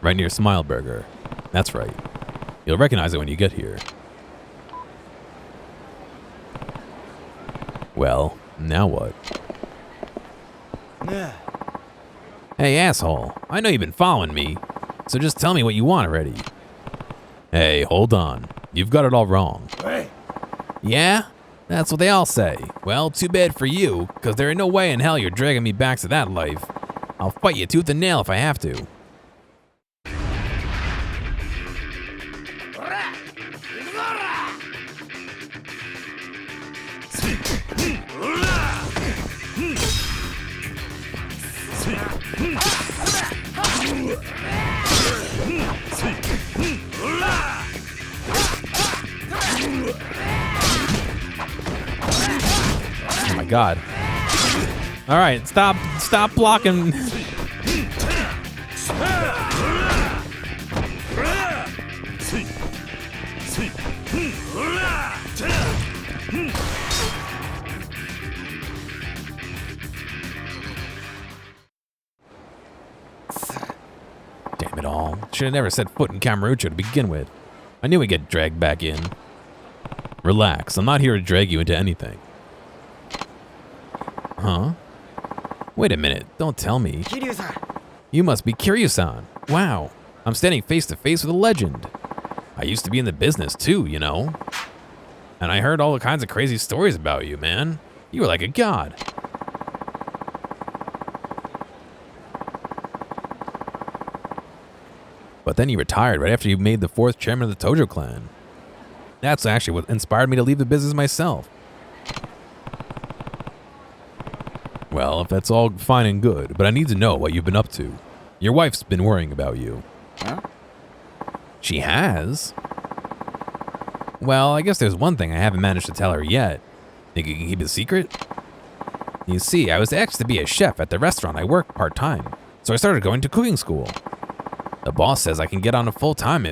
A: Right near Smileburger. That's right. You'll recognize it when you get here. Well, now what? Hey, asshole. I know you've been following me, so just tell me what you want already. Hey, hold on. You've got it all wrong.
B: Hey.
A: Yeah? That's what they all say. Well, too bad for you, because there ain't no way in hell you're dragging me back to that life. I'll fight you tooth and nail if I have to. Oh my god. All right, stop blocking. Damn it all. Should have never set foot in Camarucho to begin with. I knew we'd get dragged back in. Relax, I'm not here to drag you into anything. Huh? Wait a minute, don't tell me.
B: Kiryu-san.
A: You must be Kiryu-san. Wow, I'm standing face to face with a legend. I used to be in the business too, you know. And I heard all kinds of crazy stories about you, man. You were like a god. But then you retired right after you made the 4th chairman of the Tojo clan. That's actually what inspired me to leave the business myself. Well, if that's all fine and good, but I need to know what you've been up to. Your wife's been worrying about you.
B: Huh?
A: She has? Well, I guess there's one thing I haven't managed to tell her yet. Think you can keep it secret? You see, I was asked to be a chef at the restaurant I work part-time, so I started going to cooking school. The boss says I can get on a full-time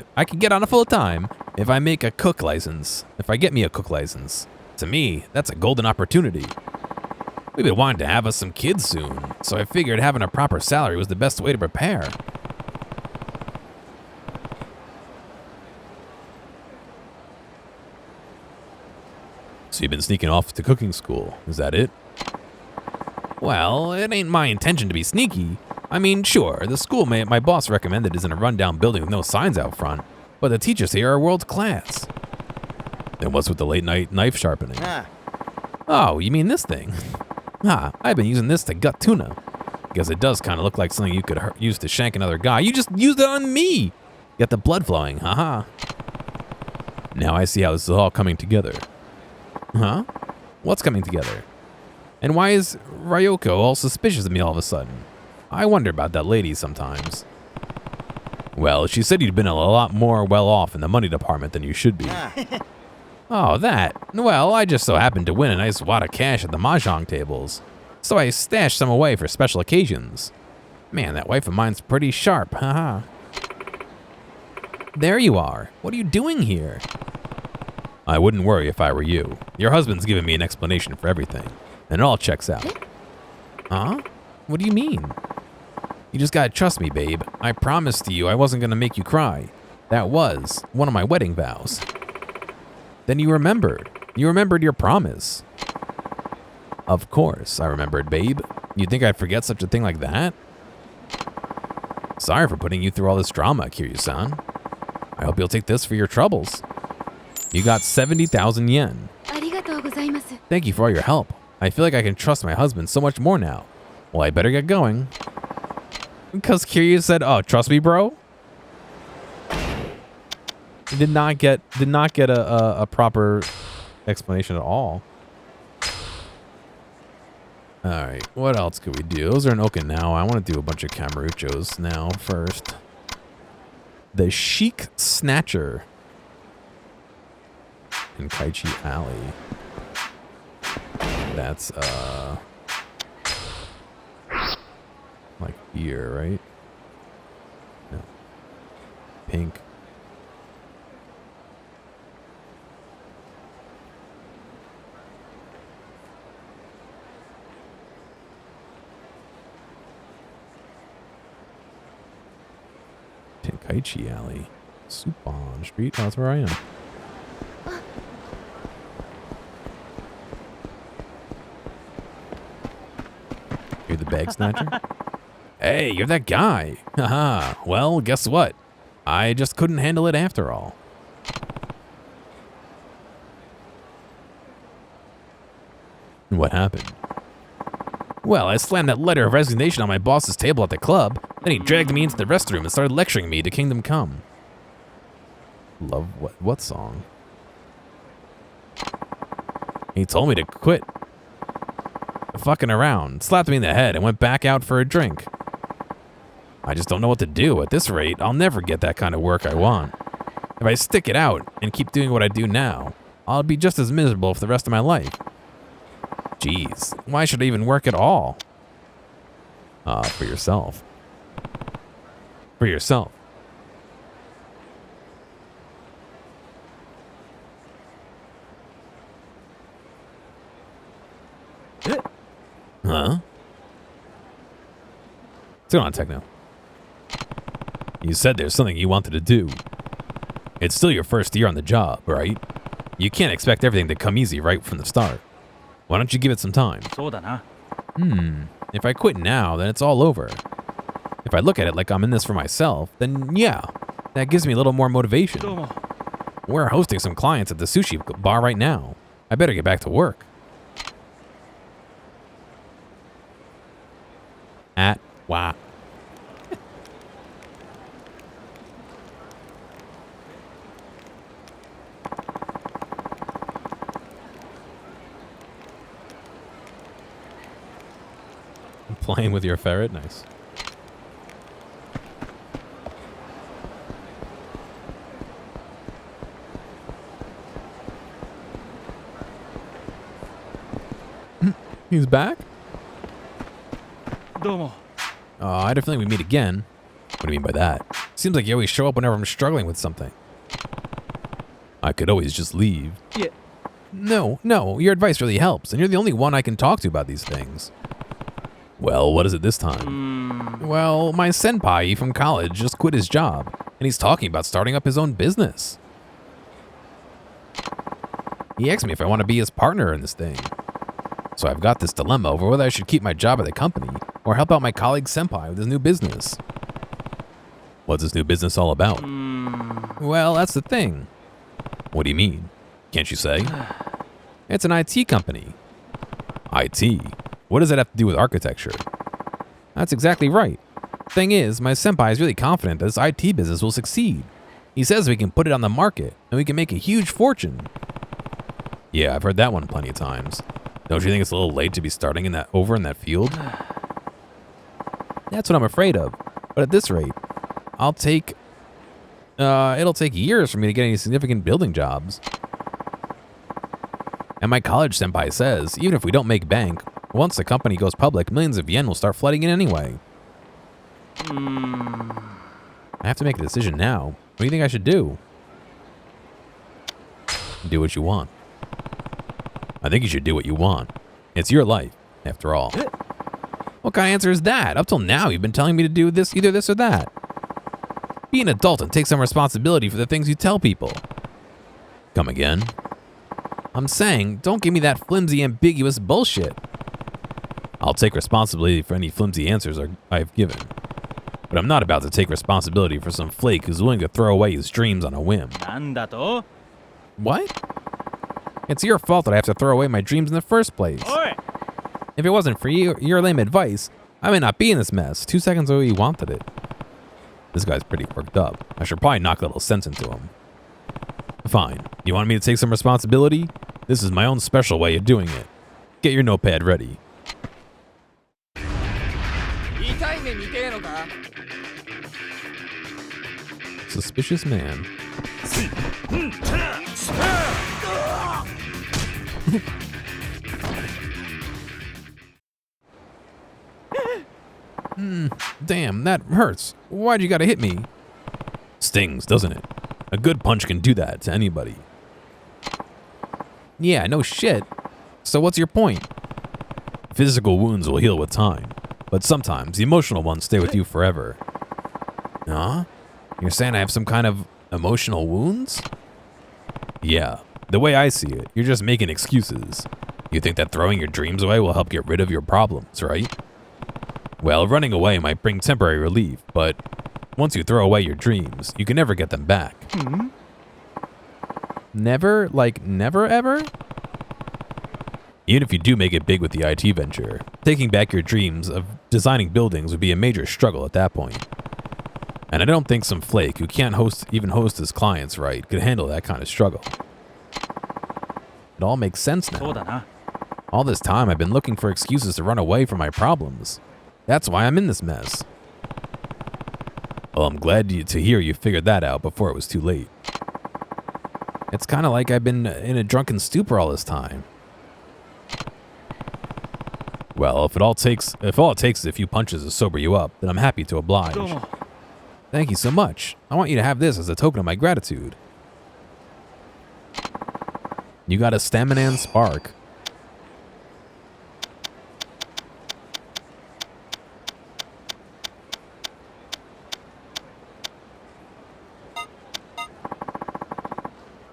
A: if I make a cook license. If I get me a cook license. To me, that's a golden opportunity. We've been wanting to have us some kids soon, so I figured having a proper salary was the best way to prepare. So you've been sneaking off to cooking school, is that it? Well, it ain't my intention to be sneaky. I mean, sure, the school my boss recommended is in a rundown building with no signs out front, but the teachers here are world class. Then what's with the late night knife sharpening? Oh, you mean this thing? I've been using this to gut tuna. Because it does kind of look like something you could use to shank another guy. You just used it on me! Get the blood flowing, haha. Now I see how this is all coming together. Huh? What's coming together? And why is Ryoko all suspicious of me all of a sudden? I wonder about that lady sometimes. Well, she said you'd been a lot more well off in the money department than you should be. Oh, that. Well, I just so happened to win a nice wad of cash at the mahjong tables. So I stashed some away for special occasions. Man, that wife of mine's pretty sharp, haha. There you are. What are you doing here? I wouldn't worry if I were you. Your husband's given me an explanation for everything, and it all checks out. Huh? What do you mean? You just gotta trust me, babe. I promised to you I wasn't gonna make you cry. That was one of my wedding vows. Then you remembered. You remembered your promise. Of course, I remembered, babe. You'd think I'd forget such a thing like that? Sorry for putting you through all this drama, Kiryu-san. I hope you'll take this for your troubles. You got 70,000 yen. Thank you for all your help. I feel like I can trust my husband so much more now. Well, I better get going. Because Kiryu said, "Oh, trust me, bro." He did not get a proper explanation at all. All right, what else could we do? Those are in Okinawa. I want to do a bunch of Kamurochos now first. The Chic Snatcher in Kaichi Alley. That's like here, right? No. Pink. Tenkaichi Alley. Supon Street. Oh, that's where I am. You're the bag snatcher? Hey, you're that guy. Haha. Well, guess what? I just couldn't handle it after all. What happened? Well, I slammed that letter of resignation on my boss's table at the club. Then he dragged me into the restroom and started lecturing me to Kingdom Come. Love what song? He told me to quit fucking around, slapped me in the head, and went back out for a drink. I just don't know what to do. At this rate, I'll never get that kind of work I want. If I stick it out and keep doing what I do now, I'll be just as miserable for the rest of my life. Jeez, why should I even work at all? For yourself. For yourself. Huh? What's going on, Techno? You said there's something you wanted to do. It's still your first year on the job, right? You can't expect everything to come easy right from the start. Why don't you give it some time? If I quit now, then it's all over. If I look at it like I'm in this for myself, then yeah, that gives me a little more motivation. We're hosting some clients at the sushi bar right now. I better get back to work. Wow. Playing with your ferret, nice. He's back? I had a feeling we'd meet again. What do you mean by that? Seems like you always show up whenever I'm struggling with something. I could always just leave. Yeah. No, your advice really helps, and you're the only one I can talk to about these things. Well, what is it this time? Well, my senpai from college just quit his job, and he's talking about starting up his own business. He asked me if I want to be his partner in this thing. So I've got this dilemma over whether I should keep my job at the company or help out my colleague senpai with his new business. What's this new business all about? Well, that's the thing. What do you mean? Can't you say? It's an IT company. IT? What does that have to do with architecture? That's exactly right. Thing is, my senpai is really confident that this IT business will succeed. He says we can put it on the market and we can make a huge fortune. Yeah, I've heard that one plenty of times. Don't you think it's a little late to be starting over in that field? That's what I'm afraid of. But at this rate, it'll take years for me to get any significant building jobs. And my college senpai says, even if we don't make bank, once the company goes public, millions of yen will start flooding in anyway. I have to make a decision now. What do you think I should do? Do what you want. I think you should do what you want. It's your life, after all. What kind of answer is that? Up till now, you've been telling me to do this, either this or that. Be an adult and take some responsibility for the things you tell people. Come again? I'm saying, don't give me that flimsy, ambiguous bullshit. I'll take responsibility for any flimsy answers I've given. But I'm not about to take responsibility for some flake who's willing to throw away his dreams on a whim. What? It's your fault that I have to throw away my dreams in the first place. If it wasn't for your lame advice, I may not be in this mess 2 seconds ago you wanted it. This guy's pretty worked up. I should probably knock a little sense into him. Fine. You want me to take some responsibility? This is my own special way of doing it. Get your notepad ready. Suspicious man. Damn, that hurts. Why'd you gotta hit me? Stings, doesn't it? A good punch can do that to anybody. Yeah, no shit. So what's your point? Physical wounds will heal with time, but sometimes the emotional ones stay with you forever. Huh? You're saying I have some kind of emotional wounds? Yeah, the way I see it, you're just making excuses. You think that throwing your dreams away will help get rid of your problems, right? Well, running away might bring temporary relief, but once you throw away your dreams, you can never get them back. Never? Like never ever? Even if you do make it big with the IT venture, taking back your dreams of designing buildings would be a major struggle at that point. And I don't think some flake who can't even host his clients right could handle that kind of struggle. It all makes sense now. All this time I've been looking for excuses to run away from my problems. That's why I'm in this mess. Well, I'm glad to hear you figured that out before it was too late. It's kind of like I've been in a drunken stupor all this time. Well, if all it takes is a few punches to sober you up, then I'm happy to oblige. Thank you so much. I want you to have this as a token of my gratitude. You got a stamina and spark.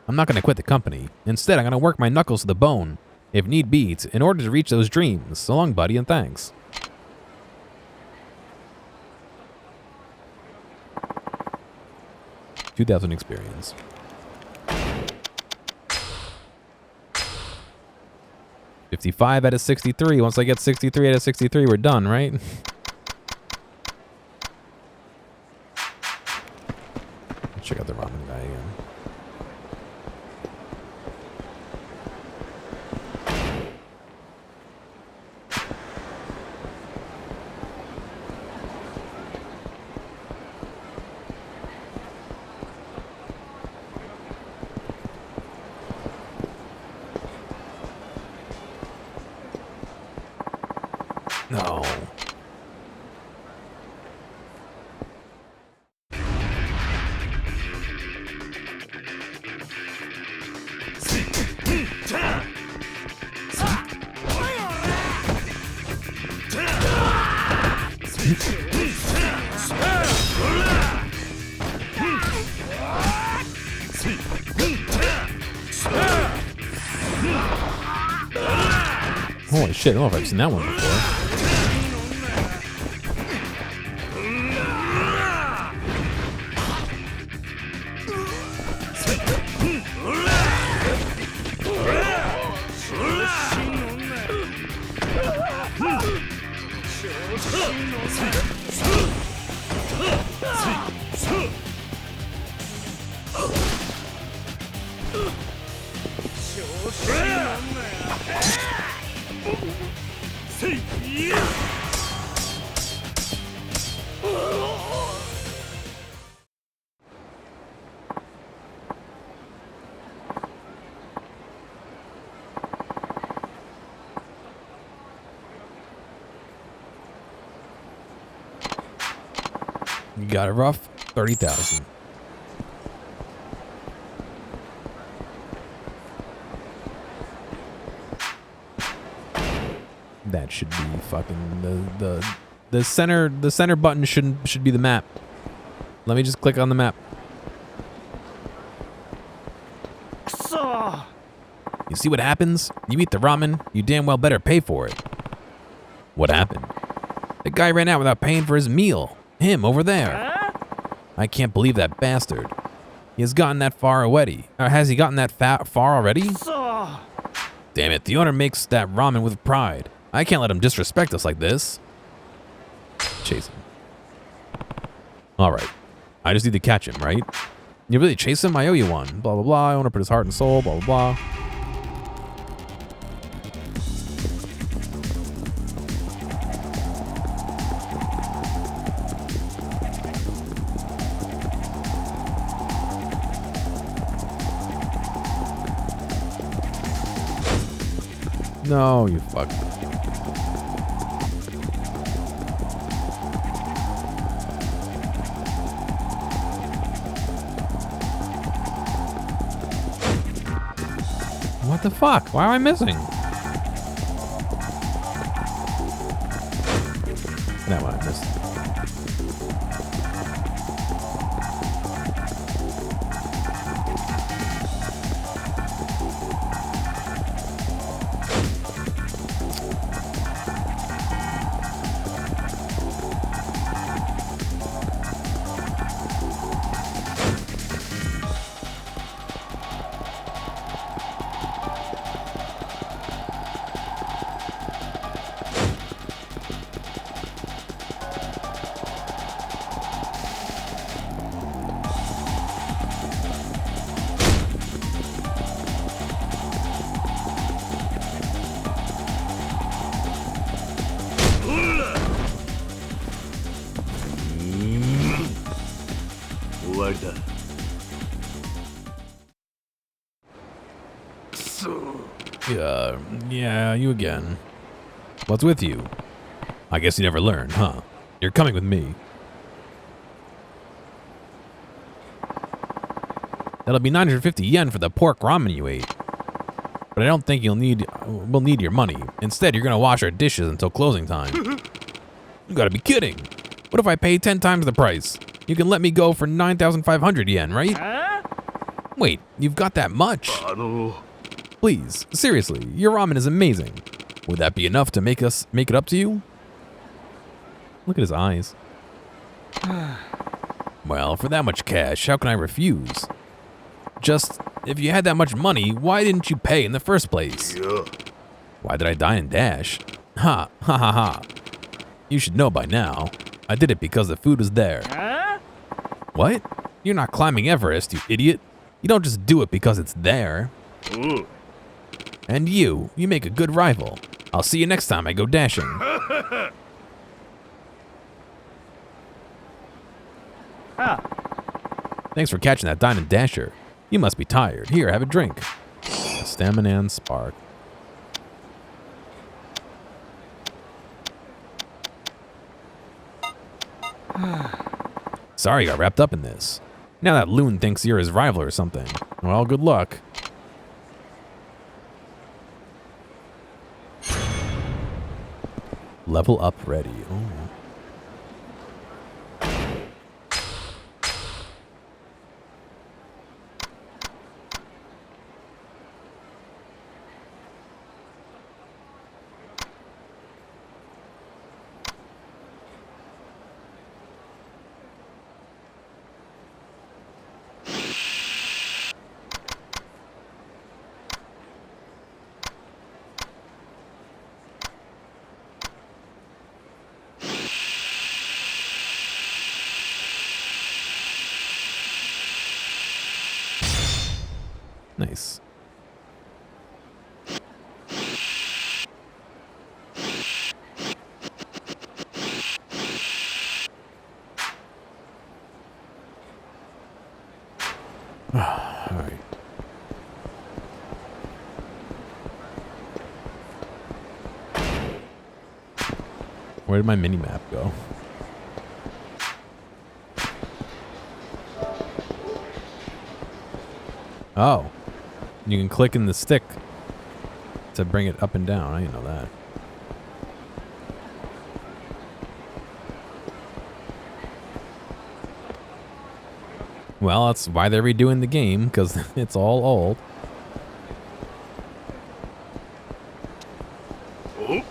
A: I'm not going to quit the company. Instead, I'm going to work my knuckles to the bone, if need be, in order to reach those dreams. So long, buddy, and thanks. $2,000 experience. 55 out of 63. Once I get 63 out of 63, we're done, right? Check out the ramen guy again. No. Holy shit, I don't know if I've seen that one before. You got it rough. 30,000. That should be fucking the center button should be the map. Let me just click on the map. You see what happens? You eat the ramen, you damn well better pay for it. What happened? The guy ran out without paying for his meal. Him over there. I can't believe that bastard. He has gotten that far already. Or has he gotten that far already? Damn it, the owner makes that ramen with pride. I can't let him disrespect us like this. Chase him. Alright. I just need to catch him, right? You really chase him? I owe you one. Blah, blah, blah. I want to put his heart and soul. Blah, blah, blah. No, you fuck. What the fuck? Why am I missing? No, I missed. Yeah, you again. What's with you? I guess you never learned, huh? You're coming with me. That'll be 950 yen for the pork ramen you ate. But I don't think we'll need your money. Instead, you're gonna wash our dishes until closing time. You gotta be kidding. What if I pay 10 times the price? You can let me go for 9,500 yen, right? Wait, you've got that much? Please, seriously, your ramen is amazing. Would that be enough to make it up to you? Look at his eyes. Well, for that much cash, how can I refuse? Just, if you had that much money, why didn't you pay in the first place? Why did I dine and dash? Ha, ha, ha, ha. You should know by now. I did it because the food was there. What? You're not climbing Everest, you idiot. You don't just do it because it's there. And you make a good rival. I'll see you next time I go dashing. Thanks for catching that dine and dasher. You must be tired. Here, have a drink. Stamina and spark. Sorry you got wrapped up in this. Now that loon thinks you're his rival or something. Well, good luck. Level up ready. Oh. Nice. Alright. Where did my mini-map go? Oh. You can click in the stick to bring it up and down. I didn't know that. Well, that's why they're redoing the game, because it's all old.
B: Oh.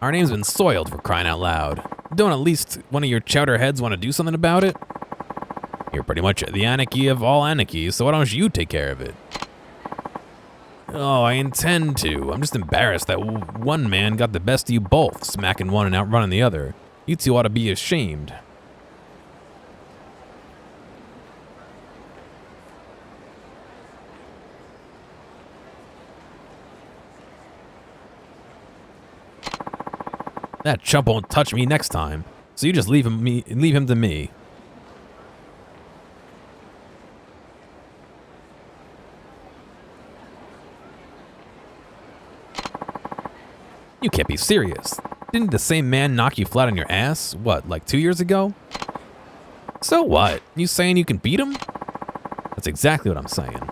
A: Our name's been soiled, for crying out loud. Don't at least one of your chowder heads want to do something about it? You're pretty much the anarchy of all anarchies, so why don't you take care of it? Oh, I intend to. I'm just embarrassed that one man got the best of you both, smacking one and outrunning the other. You two ought to be ashamed. That chump won't touch me next time, so you just leave him to me. You can't be serious. Didn't the same man knock you flat on your ass, what, like 2 years ago? So what? You saying you can beat him? That's exactly what I'm saying.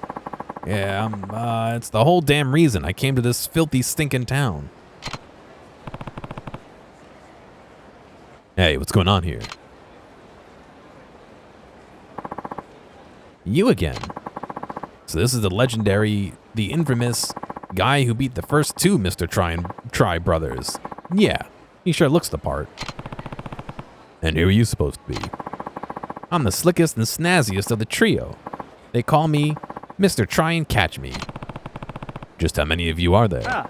A: Yeah, it's the whole damn reason I came to this filthy stinking town. Hey, what's going on here? You again. So this is the infamous guy who beat the first two Mr. Try brothers. Yeah, he sure looks the part. And who are you supposed to be? I'm the slickest and snazziest of the trio. They call me Mr. Try and Catch Me. Just how many of you are there?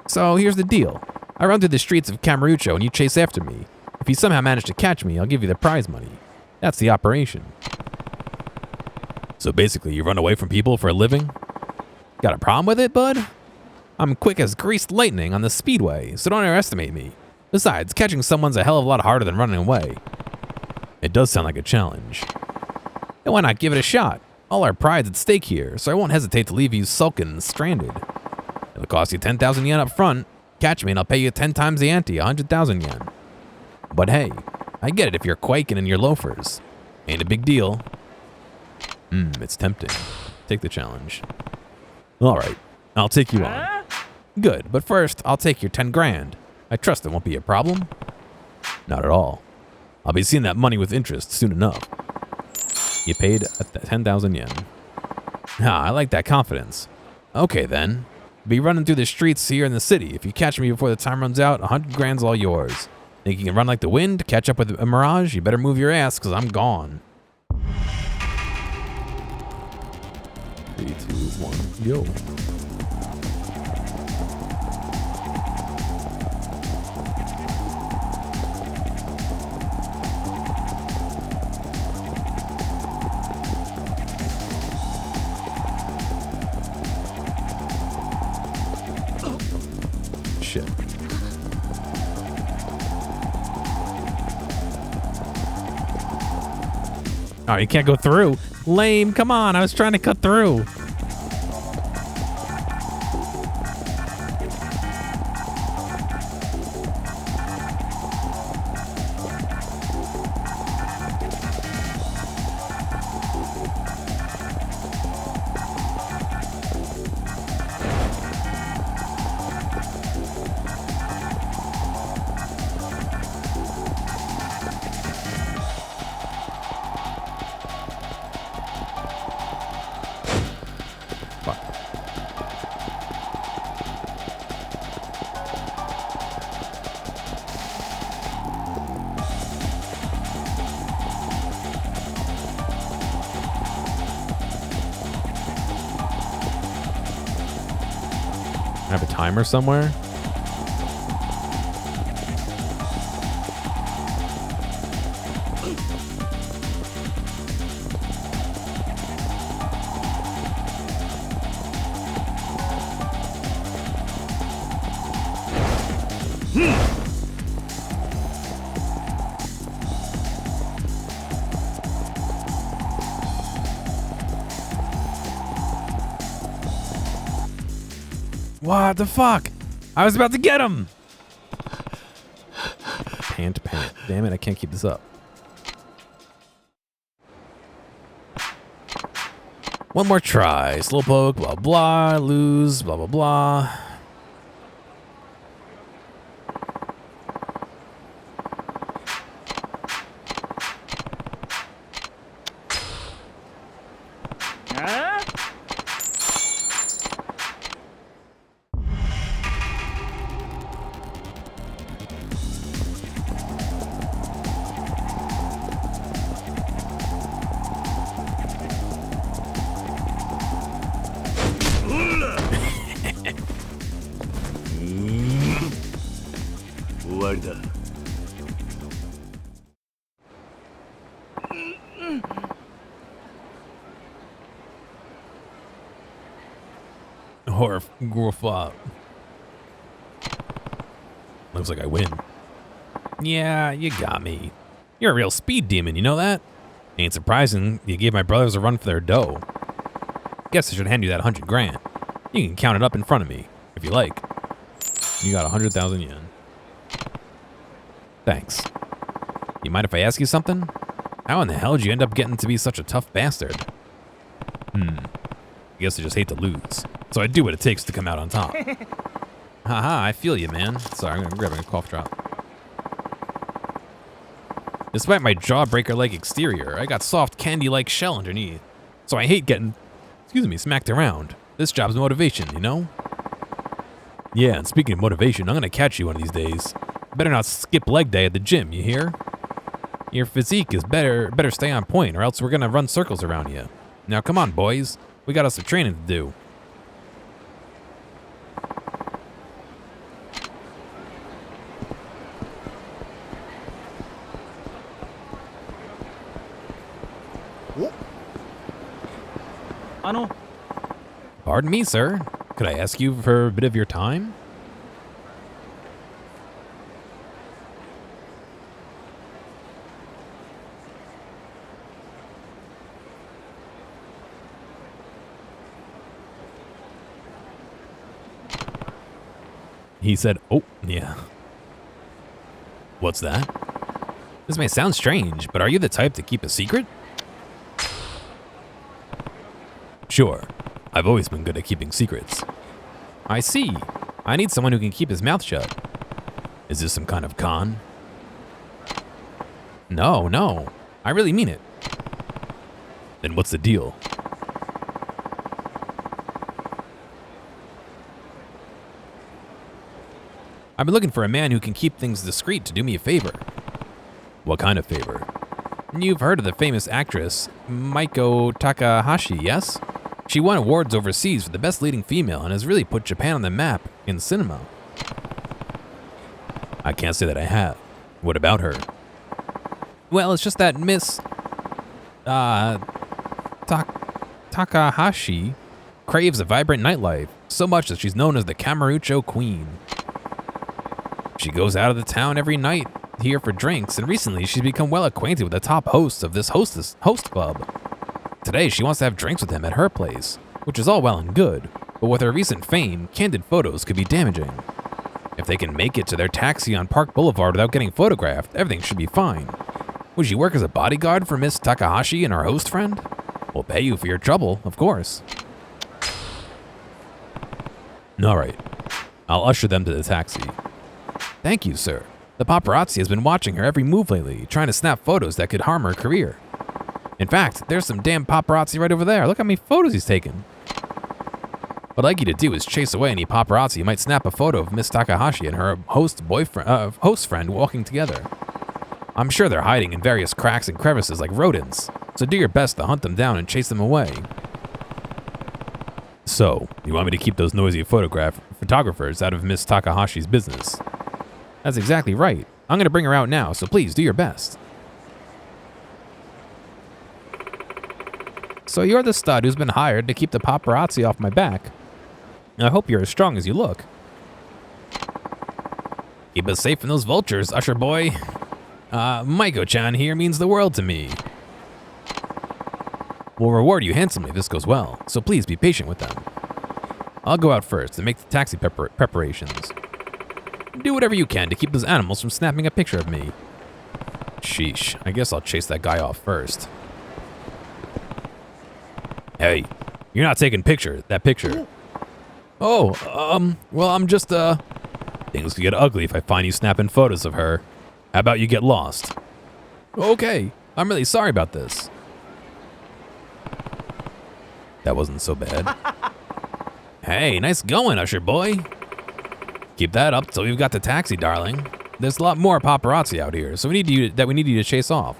A: So here's the deal. I run through the streets of Camarucho and you chase after me. If you somehow manage to catch me, I'll give you the prize money. That's the operation. So basically, you run away from people for a living? Got a problem with it, bud? I'm quick as greased lightning on the speedway, so don't underestimate me. Besides, catching someone's a hell of a lot harder than running away. It does sound like a challenge. And why not give it a shot? All our pride's at stake here, so I won't hesitate to leave you sulking and stranded. It'll cost you 10,000 yen up front. Catch me and I'll pay you 10 times the ante, 100,000 yen. But hey, I get it if you're quaking in your loafers. Ain't a big deal. It's tempting. Take the challenge. Alright, I'll take you on. Good, but first, I'll take your 10 grand. I trust it won't be a problem. Not at all. I'll be seeing that money with interest soon enough. You paid 10,000 yen. I like that confidence. Okay then. Be running through the streets here in the city. If you catch me before the time runs out, 100 grand's all yours. Think you can run like the wind, catch up with a mirage? You better move your ass, because I'm gone. 3, 2, 1, go. Shit. Oh, you can't go through. Lame, come on, I was trying to cut through. I have a timer somewhere. What the fuck? I was about to get him! Pant. Damn it, I can't keep this up. One more try. Slowpoke, blah blah, lose, blah blah blah. Horf. Looks like I win. Yeah, you got me. You're a real speed demon, you know that? Ain't surprising you gave my brothers a run for their dough. Guess I should hand you that 100 grand. You can count it up in front of me, if you like. You got 100,000 yen. Thanks. You mind if I ask you something? How in the hell did you end up getting to be such a tough bastard? I guess I just hate to lose. So I do what it takes to come out on top. Haha, I feel you, man. Sorry, I'm grabbing a cough drop. Despite my jawbreaker-like exterior, I got soft candy-like shell underneath. So I hate getting, smacked around. This job's motivation, you know? Yeah, and speaking of motivation, I'm gonna catch you one of these days. Better not skip leg day at the gym, you hear? Your physique is better stay on point, or else we're gonna run circles around you. Now come on, boys. We got us some training to do. Pardon me, sir. Could I ask you for a bit of your time? He said, oh, yeah. What's that? This may sound strange, but are you the type to keep a secret? Sure. I've always been good at keeping secrets. I see. I need someone who can keep his mouth shut. Is this some kind of con? No. I really mean it. Then what's the deal? I've been looking for a man who can keep things discreet to do me a favor. What kind of favor? You've heard of the famous actress, Maiko Takahashi, yes? She won awards overseas for the best leading female and has really put Japan on the map in cinema. I can't say that I have. What about her? Well, it's just that Miss... Takahashi craves a vibrant nightlife, so much that she's known as the Kamurocho Queen. She goes out of the town every night here for drinks, and recently she's become well acquainted with the top hosts of this host club. Today, she wants to have drinks with him at her place, which is all well and good, but with her recent fame, candid photos could be damaging. If they can make it to their taxi on Park Boulevard without getting photographed, everything should be fine. Would you work as a bodyguard for Miss Takahashi and our host friend? We'll pay you for your trouble, of course. Alright, I'll usher them to the taxi. Thank you, sir. The paparazzi has been watching her every move lately, trying to snap photos that could harm her career. In fact, there's some damn paparazzi right over there. Look how many photos he's taken. What I'd like you to do is chase away any paparazzi who might snap a photo of Miss Takahashi and her host friend walking together. I'm sure they're hiding in various cracks and crevices like rodents, so do your best to hunt them down and chase them away. So, you want me to keep those noisy photographers out of Miss Takahashi's business? That's exactly right. I'm going to bring her out now, so please do your best. So you're the stud who's been hired to keep the paparazzi off my back. I hope you're as strong as you look. Keep us safe from those vultures, Usher boy. Maiko-chan here means the world to me. We'll reward you handsomely if this goes well, so please be patient with them. I'll go out first and make the taxi preparations. Do whatever you can to keep those animals from snapping a picture of me. Sheesh, I guess I'll chase that guy off first. Hey, you're not taking that picture. Oh, well, I'm just, things could get ugly if I find you snapping photos of her. How about you get lost? Okay, I'm really sorry about this. That wasn't so bad. Hey, nice going, Usher boy. Keep that up till we've got the taxi, darling. There's a lot more paparazzi out here, so we need you to chase off.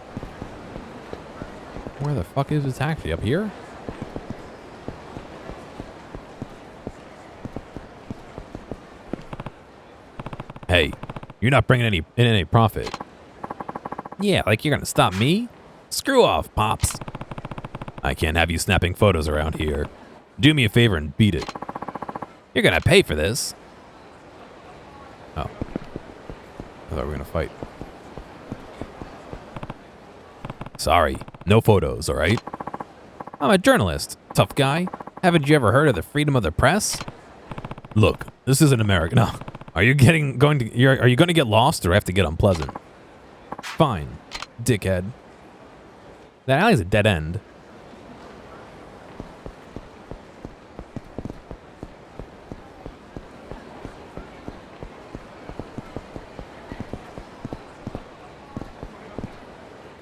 A: Where the fuck is the taxi? Up here? Hey, you're not bringing in any profit. Yeah, like you're gonna stop me? Screw off, Pops. I can't have you snapping photos around here. Do me a favor and beat it. You're gonna pay for this. Oh. I thought we were gonna fight. Sorry, no photos, alright? I'm a journalist, tough guy. Haven't you ever heard of the freedom of the press? Look, this isn't America. No. Are you going to get lost or have to get unpleasant? Fine, dickhead. That alley's a dead end.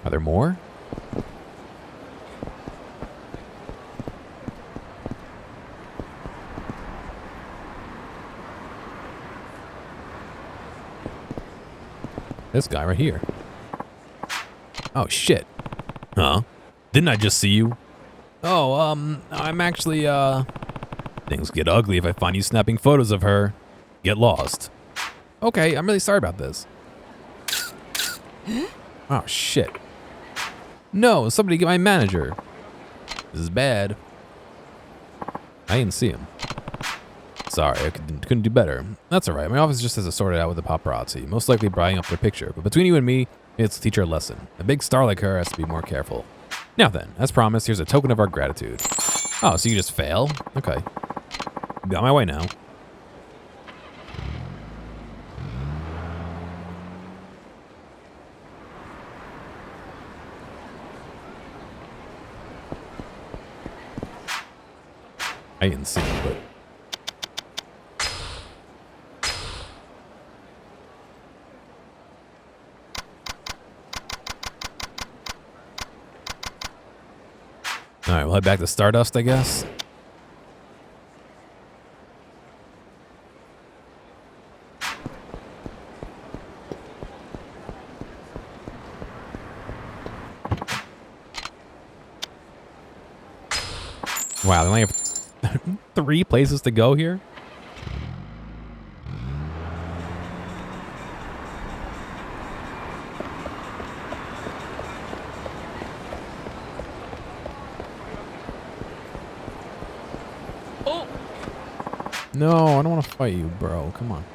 A: Are there more? This guy right here. Oh, shit. Huh? Didn't I just see you? Oh, I'm actually, things get ugly if I find you snapping photos of her. Get lost. Okay, I'm really sorry about this. Oh, shit. No, somebody get my manager. This is bad. I didn't see him. Sorry, I couldn't do better. That's alright, my office just has to sort it out with the paparazzi, most likely brightening up their picture. But between you and me, it's to teach her a lesson. A big star like her has to be more careful. Now then, as promised, here's a token of our gratitude. Oh, so you just fail? Okay. Got my way now. I didn't see him, but... Alright, we'll head back to Stardust, I guess. Wow, they only have 3 places to go here? No, I don't want to fight you, bro. Come on.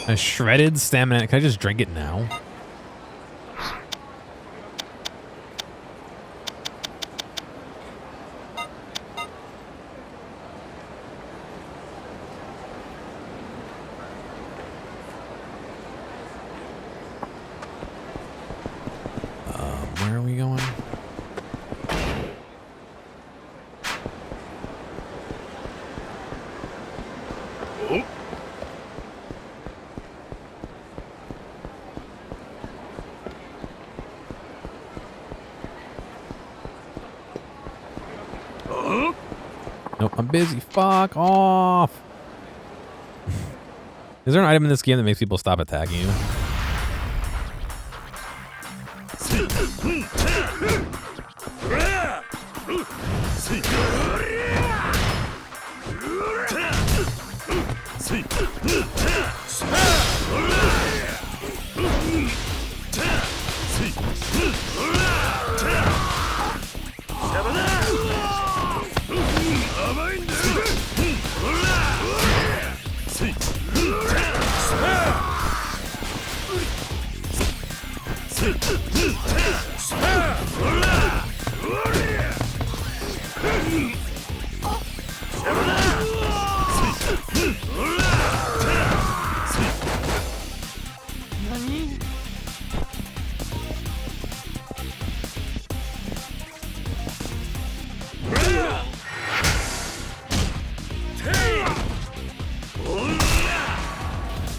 A: A shredded stamina. Can I just drink it now? Nope, I'm busy. Fuck off. Is there an item in this game that makes people stop attacking you?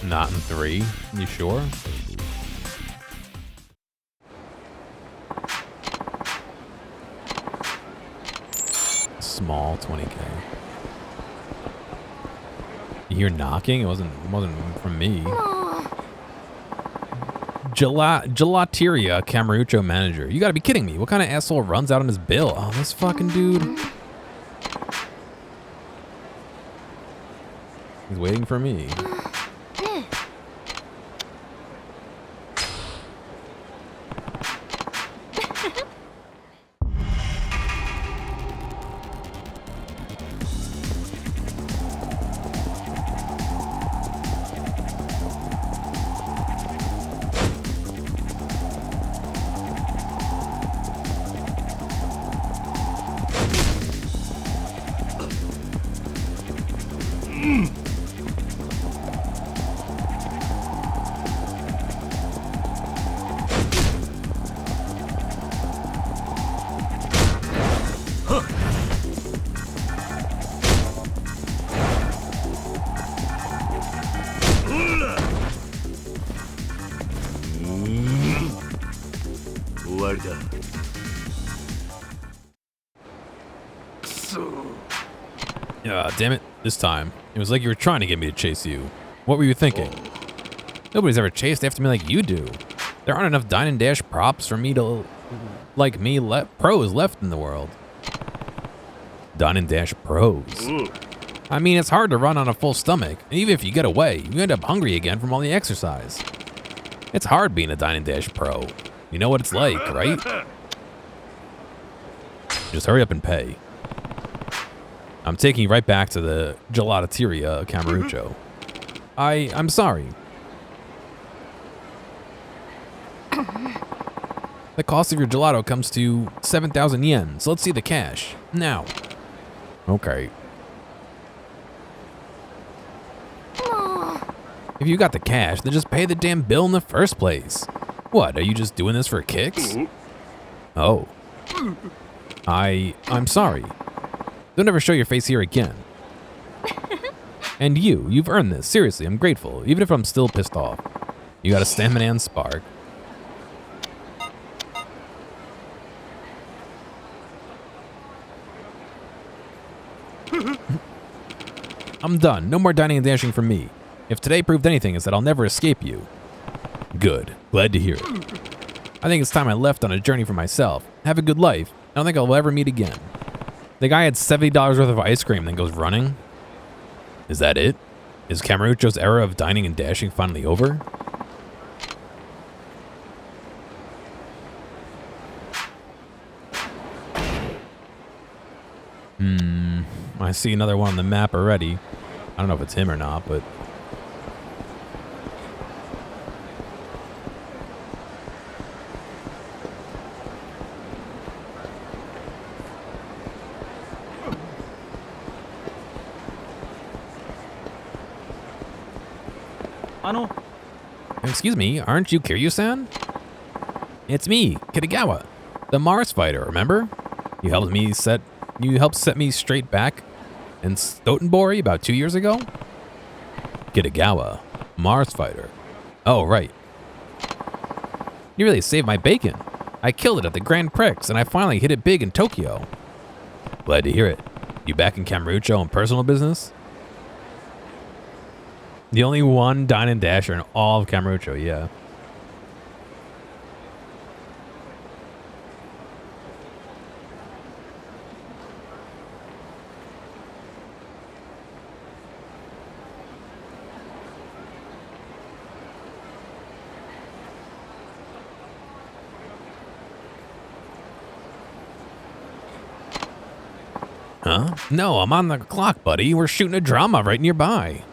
A: Not in 3. You sure? Small 20k. You hear knocking? It wasn't from me. Gelateria Camarucho manager. You gotta be kidding me. What kind of asshole runs out on his bill? Oh, this fucking dude. He's waiting for me. Damn it, this time. It was like you were trying to get me to chase you. What were you thinking? Nobody's ever chased after me like you do. There aren't enough dine and dash props for me to, like me, pros left in the world. Dine and dash pros. I mean, it's hard to run on a full stomach, and even if you get away, you end up hungry again from all the exercise. It's hard being a dine and dash pro. You know what it's like, right? Just hurry up and pay. I'm taking you right back to the Gelateria Camarucho. I'm sorry. The cost of your gelato comes to 7,000 yen, so let's see the cash. Now. Okay. If you got the cash, then just pay the damn bill in the first place. What, are you just doing this for kicks? Oh. I'm sorry. Don't ever show your face here again. And you've earned this. Seriously, I'm grateful, even if I'm still pissed off. You got a stamina and spark. I'm done. No more dining and dashing for me. If today proved anything, it's that I'll never escape you. Good. Glad to hear it. I think it's time I left on a journey for myself. Have a good life. I don't think I'll ever meet again. The guy had $70 worth of ice cream, then goes running. Is that it? Is Camarucho's era of dining and dashing finally over? I see another one on the map already. I don't know if it's him or not, but... Excuse me, aren't you Kiryu-san? It's me, Kitagawa, the Mars fighter, remember? You helped set me straight back in Stoutenbori about 2 years ago? Kitagawa, Mars fighter. Oh, right. You really saved my bacon. I killed it at the Grand Prix, and I finally hit it big in Tokyo. Glad to hear it. You back in Kamurocho on personal business? The only one dine and dasher in all of Kamurocho, yeah. Huh? No, I'm on the clock, buddy. We're shooting a drama right nearby.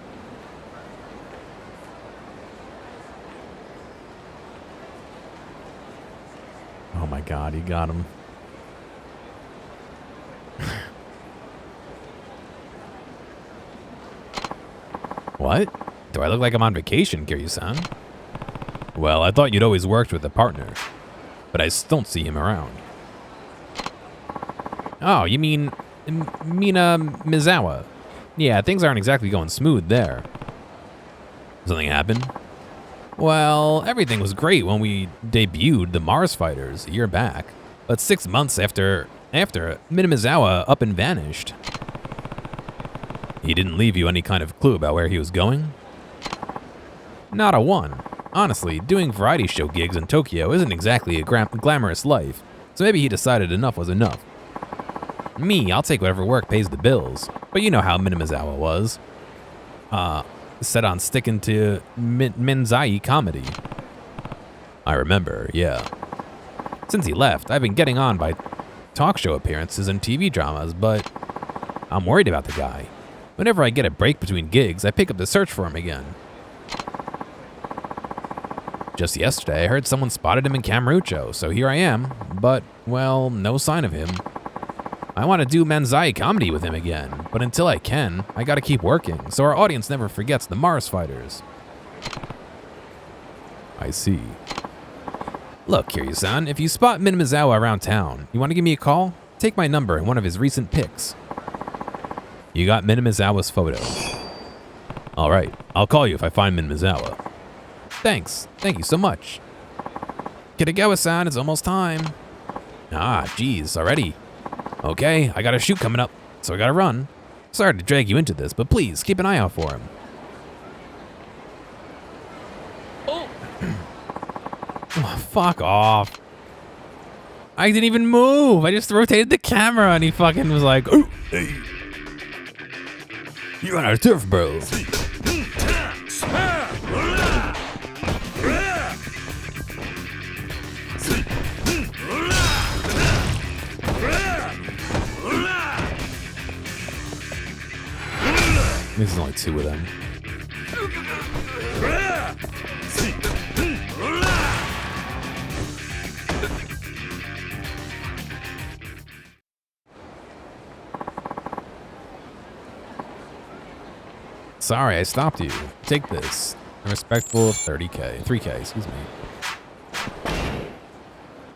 A: Oh my god, he got him. What? Do I look like I'm on vacation, Kiryu-san? Well, I thought you'd always worked with a partner, but I don't see him around. Oh, you mean Mina Mizawa? Yeah, things aren't exactly going smooth there. Something happened? Well, everything was great when we debuted the Mars Fighters a year back, but 6 months after Mina Mizawa up and vanished. He didn't leave you any kind of clue about where he was going? Not a one. Honestly, doing variety show gigs in Tokyo isn't exactly a glamorous life, so maybe he decided enough was enough. Me, I'll take whatever work pays the bills, but you know how Mina Mizawa was. Set on sticking to Minzai comedy. I remember, yeah. Since he left, I've been getting on by talk show appearances and TV dramas, but I'm worried about the guy. Whenever I get a break between gigs, I pick up the search for him again. Just yesterday, I heard someone spotted him in Kamurocho, so here I am, but, well, no sign of him. I want to do Manzai comedy with him again, but until I can, I gotta keep working, so our audience never forgets the Mars Fighters. I see. Look, Kiryu-san, if you spot Mina Mizawa around town, you want to give me a call? Take my number in one of his recent pics. You got Mina Mizawa's photo. Alright, I'll call you if I find Mina Mizawa. Thanks, thank you so much. Kitagawa-san, it's almost time. Ah, geez, already. Okay, I got a shoot coming up, so I gotta run. Sorry to drag you into this, but please keep an eye out for him. Oh, fuck off. I didn't even move. I just rotated the camera and he fucking was like, oh, hey. You're on our turf, bro. There's only two of them. Sorry, I stopped you. Take this. I'm respectful of 30K. 3K, excuse me.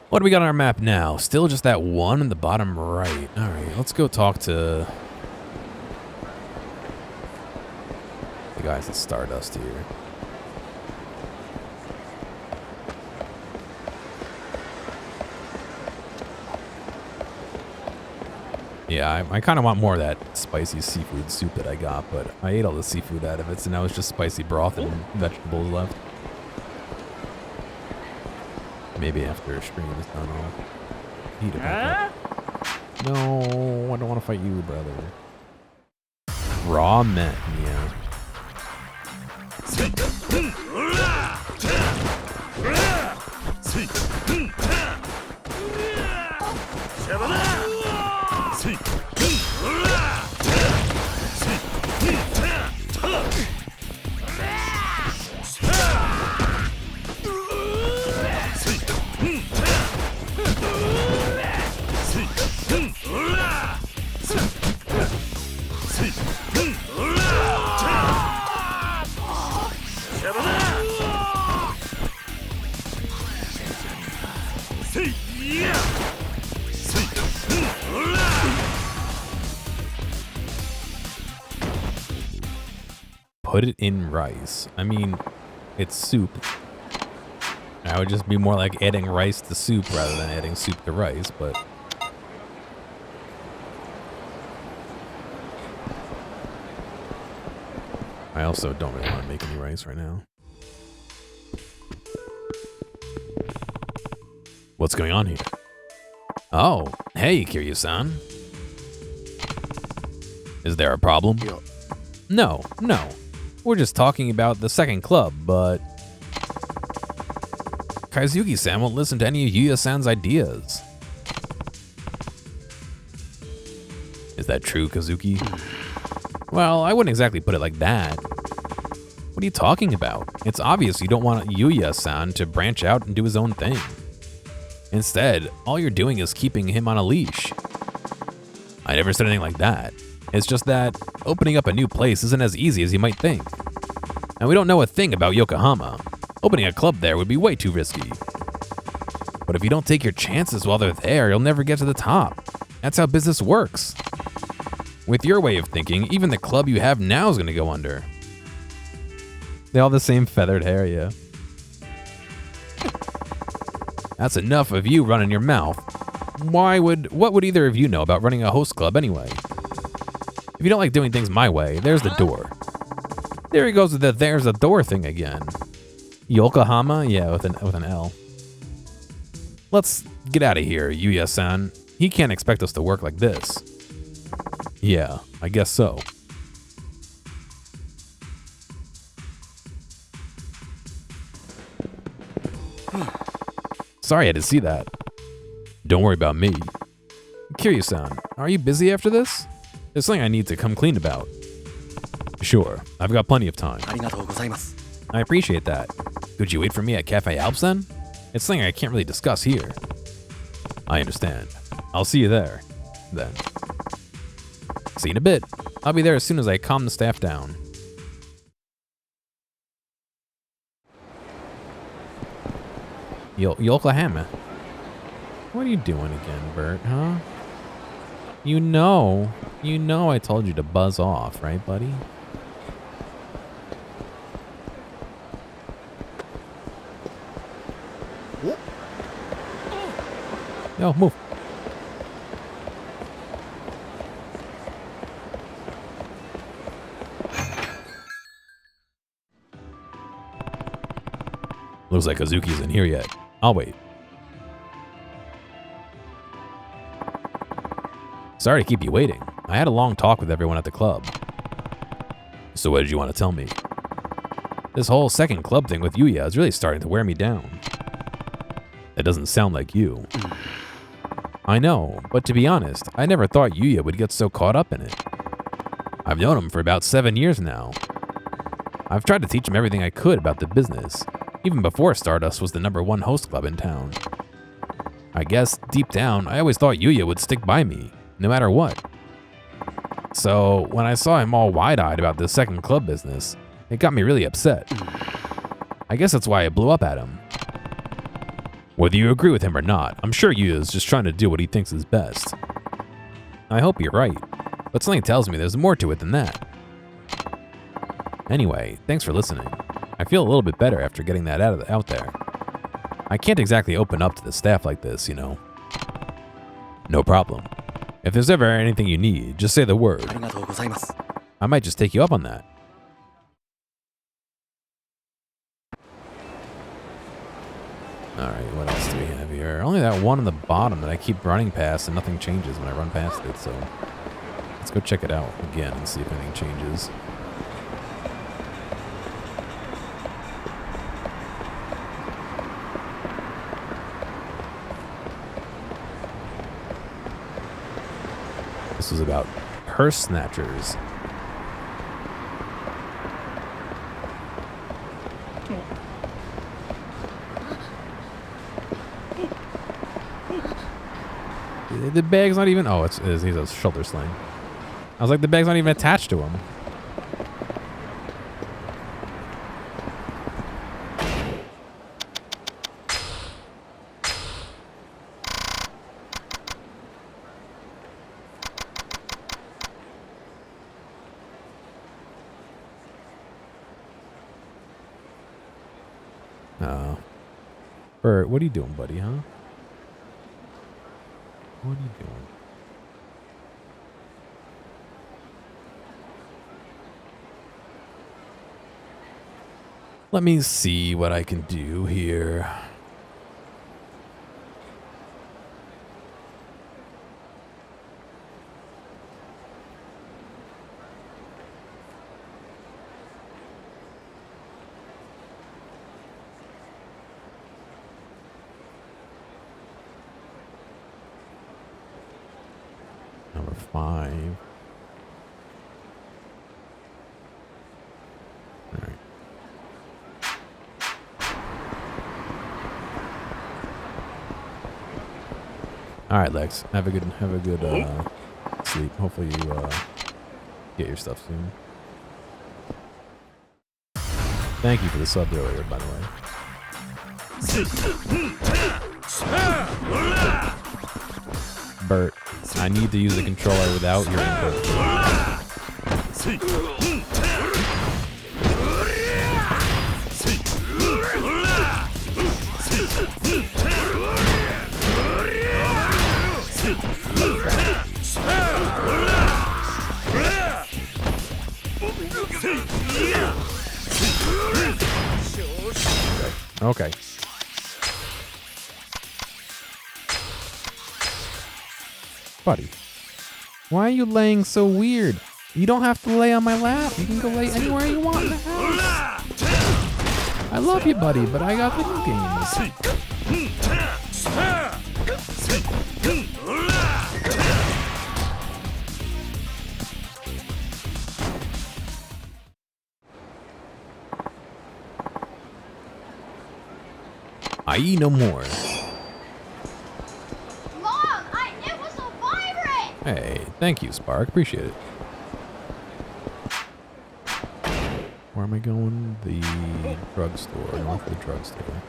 A: What do we got on our map now? Still just that one in the bottom right. Alright, let's go talk to the guys at Stardust here. Yeah, I kind of want more of that spicy seafood soup that I got, but I ate all the seafood out of it, so now it's just spicy broth and vegetables left. Maybe after stream is done, I'll eat it back up. No, I don't want to fight you, brother. Raw met, yeah. Put it in rice. I mean, it's soup. I would just be more like adding rice to soup rather than adding soup to rice, but I also don't really want to make any rice right now. What's going on here? Oh, hey, Kiryu-san. Is there a problem? No. We're just talking about the second club, but Kazuki-san won't listen to any of Yuya-san's ideas. Is that true, Kazuki? Well, I wouldn't exactly put it like that. What are you talking about? It's obvious you don't want Yuya-san to branch out and do his own thing. Instead, all you're doing is keeping him on a leash. I never said anything like that. It's just that opening up a new place isn't as easy as you might think. And we don't know a thing about Yokohama. Opening a club there would be way too risky. But if you don't take your chances while they're there, you'll never get to the top. That's how business works. With your way of thinking, even the club you have now is going to go under. They all have the same feathered hair, yeah. That's enough of you running your mouth. What would either of you know about running a host club anyway? If you don't like doing things my way, there's the door. There he goes with the there's a door thing again. Yokohama? Yeah, with an L. Let's get out of here, Yuya-san. He can't expect us to work like this. Yeah, I guess so. Sorry I had to see that. Don't worry about me. Kiryu-san, are you busy after this? There's something I need to come clean about. Sure, I've got plenty of time. I appreciate that. Could you wait for me at Cafe Alps then? It's something I can't really discuss here. I understand. I'll see you there, then. See you in a bit. I'll be there as soon as I calm the staff down. Yokohama. What are you doing again, Bert, huh? You know I told you to buzz off, right, buddy? Yo, move. Looks like Kazuki's in here yet. I'll wait. Sorry to keep you waiting. I had a long talk with everyone at the club. So what did you want to tell me? This whole second club thing with Yuya is really starting to wear me down. That doesn't sound like you. I know, but to be honest, I never thought Yuya would get so caught up in it. I've known him for about 7 years now. I've tried to teach him everything I could about the business, even before Stardust was the #1 host club in town. I guess, deep down, I always thought Yuya would stick by me, no matter what. So, when I saw him all wide-eyed about the second club business, it got me really upset. I guess that's why I blew up at him. Whether you agree with him or not, I'm sure Yuya is just trying to do what he thinks is best. I hope you're right, but something tells me there's more to it than that. Anyway, thanks for listening. I feel a little bit better after getting that out there. I can't exactly open up to the staff like this, you know. No problem. If there's ever anything you need, just say the word. I might just take you up on that. Alright, what else do we have here? Only that one on the bottom that I keep running past and nothing changes when I run past it, so let's go check it out again and see if anything changes. This was about purse snatchers. The bag's not even... Oh, he's a shoulder sling. I was like, the bag's not even attached to him. Bert, what are you doing, buddy, huh? What are you doing? Let me see what I can do here. Number 5. All right. All right, Lex. Have a good sleep. Hopefully you get your stuff soon. Thank you for the sub earlier, by the way. Bert, I need to use the controller without your input. Okay. Buddy, why are you laying so weird? You don't have to lay on my lap. You can go lay anywhere you want in the house. I love you, buddy, but I got video games. I eat no more.
E: Mom, it was a virus!
A: Hey, thank you, Spark. Appreciate it. Where am I going? The drugstore. North of the drugstore.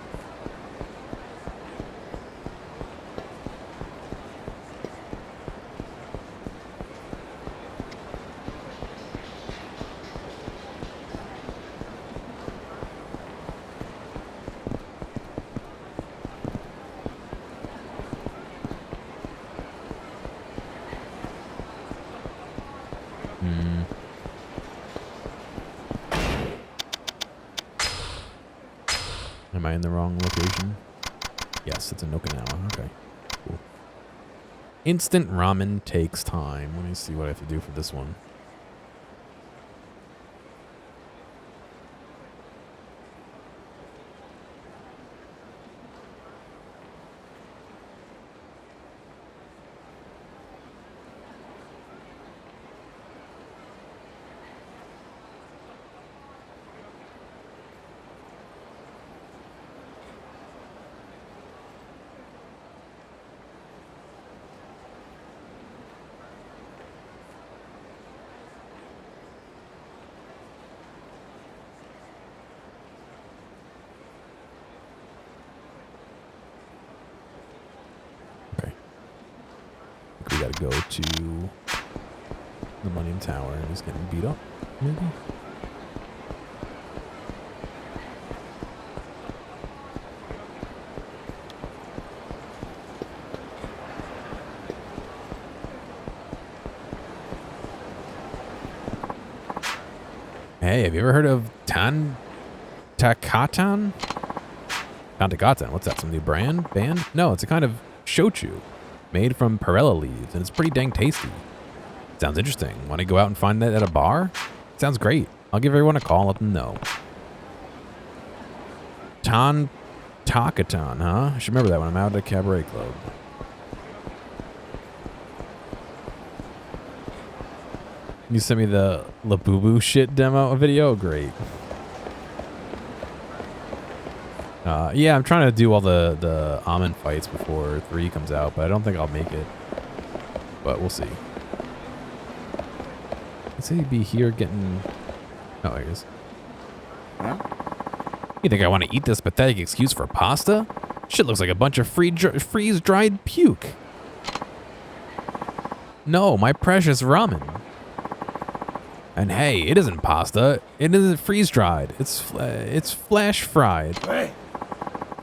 A: Am I in the wrong location? Yes, it's in Okinawa. Okay, cool. Instant ramen takes time. Let me see what I have to do for this one. We gotta go to the Millennium Tower and he's getting beat up, maybe? Hey, have you ever heard of Takatan? Takatan, what's that, some new band? No, it's a kind of shochu made from perilla leaves, and it's pretty dang tasty. Sounds interesting. Want to go out and find that at a bar? Sounds great. I'll give everyone a call and let them know. Takatan, huh? I should remember that when I'm out at a cabaret club. You sent me the Labubu shit demo video? Great. Yeah, I'm trying to do all the almond fights before 3 comes out, but I don't think I'll make it. But we'll see. Let's say he'd be here getting... Oh, there he is.
B: Huh?
A: You think I want to eat this pathetic excuse for pasta? Shit looks like a bunch of freeze-dried puke. No, my precious ramen. And hey, it isn't pasta. It isn't freeze-dried. It's flash-fried.
B: Hey.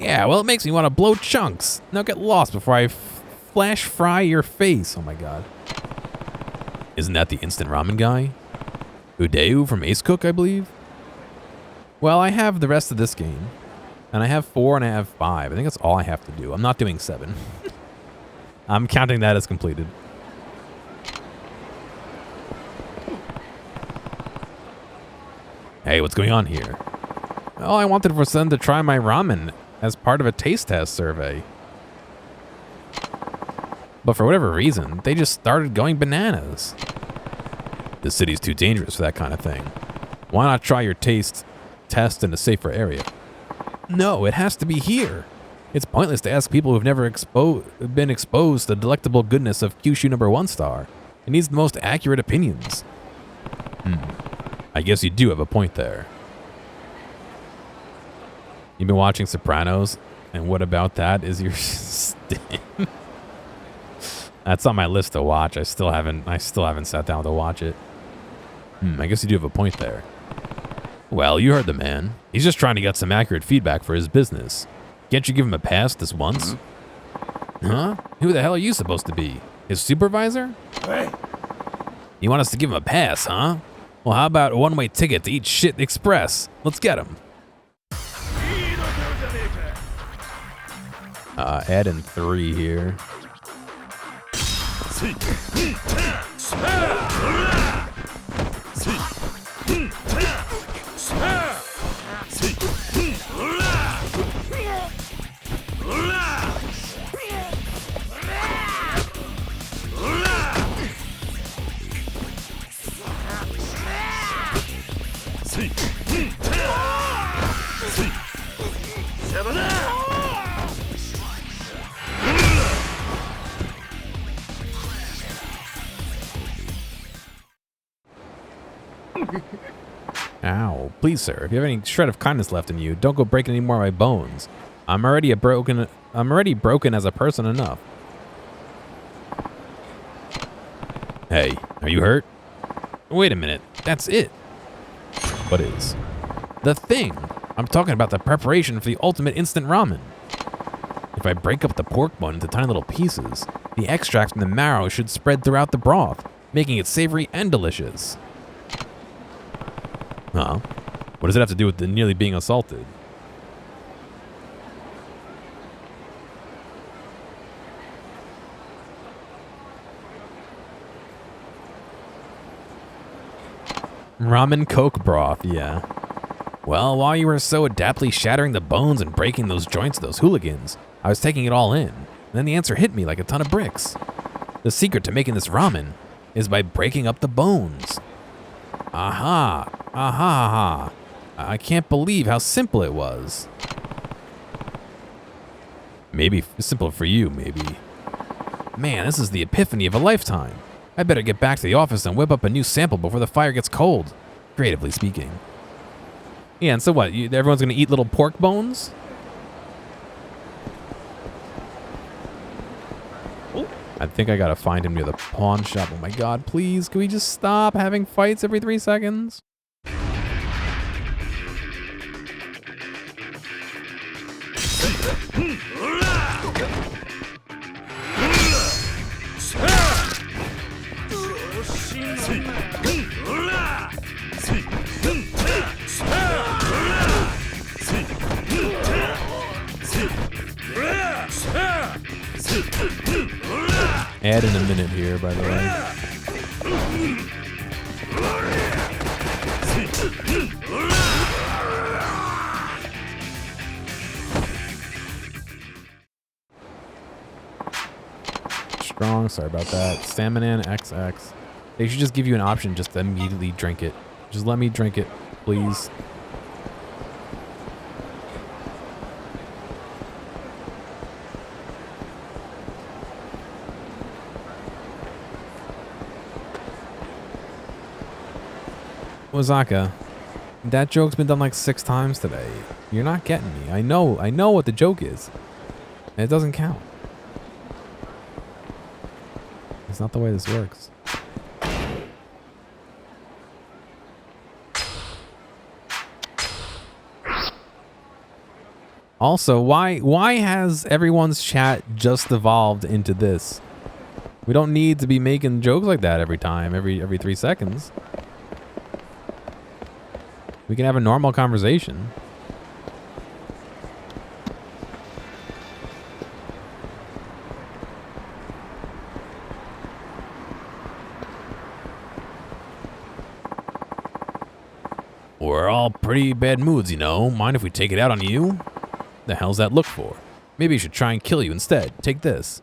A: Yeah, well, it makes me want to blow chunks. Now get lost before I flash fry your face. Oh my god. Isn't that the instant ramen guy? Udeu from Ace Cook, I believe? Well, I have the rest of this game. And I have 4 and I have 5. I think that's all I have to do. I'm not doing 7. I'm counting that as completed. Hey, what's going on here? Oh, I wanted for them to try my ramen as part of a taste test survey. But for whatever reason, they just started going bananas. The city's too dangerous for that kind of thing. Why not try your taste test in a safer area? No, it has to be here. It's pointless to ask people who've never been exposed to the delectable goodness of Kyushu number 1 star. It needs the most accurate opinions. I guess you do have a point there. You've been watching Sopranos, and what about that is your stim? That's on my list to watch. I still haven't sat down to watch it. I guess you do have a point there. Well, you heard the man. He's just trying to get some accurate feedback for his business. Can't you give him a pass this once? Huh? Who the hell are you supposed to be? His supervisor?
B: Hey.
A: You want us to give him a pass, huh? Well, how about a one-way ticket to eat shit express? Let's get him. Add in 3 here. Ow. Please, sir, if you have any shred of kindness left in you, don't go breaking any more of my bones. I'm already broken as a person enough. Hey, are you hurt? Wait a minute. That's it. What is? The thing. I'm talking about the preparation for the ultimate instant ramen. If I break up the pork bun into tiny little pieces, the extract from the marrow should spread throughout the broth, making it savory and delicious. Huh? What does it have to do with the nearly being assaulted? Ramen Coke broth, yeah. Well, while you were so adeptly shattering the bones and breaking those joints of those hooligans, I was taking it all in. And then the answer hit me like a ton of bricks. The secret to making this ramen is by breaking up the bones. Aha! Aha! I can't believe how simple it was. Maybe simple for you, maybe. Man, this is the epiphany of a lifetime. I better get back to the office and whip up a new sample before the fire gets cold, creatively speaking. Yeah, and so what? Everyone's gonna eat little pork bones? I think I gotta find him near the pawn shop. Oh my god, please, can we just stop having fights every 3 seconds? Add in a minute here, by the way. Strong, sorry about that. Stamina XX. They should just give you an option just to immediately drink it. Just let me drink it, please. Ozaka, that joke's been done like 6 times today. You're not getting me. I know what the joke is. And it doesn't count. It's not the way this works. Also, why has everyone's chat just evolved into this? We don't need to be making jokes like that every time, every 3 seconds. We can have a normal conversation. We're all pretty bad moods, you know. Mind if we take it out on you? The hell's that look for? Maybe I should try and kill you instead. Take this.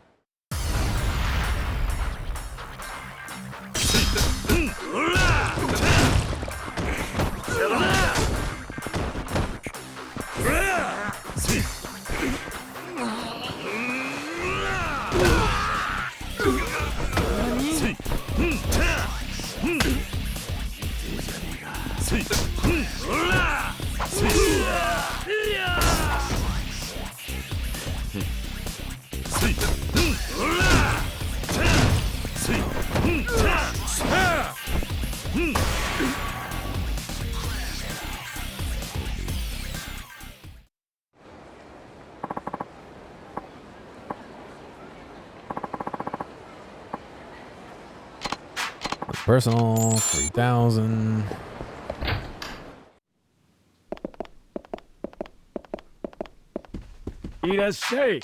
A: Personal, 3,000.
B: Irasshai.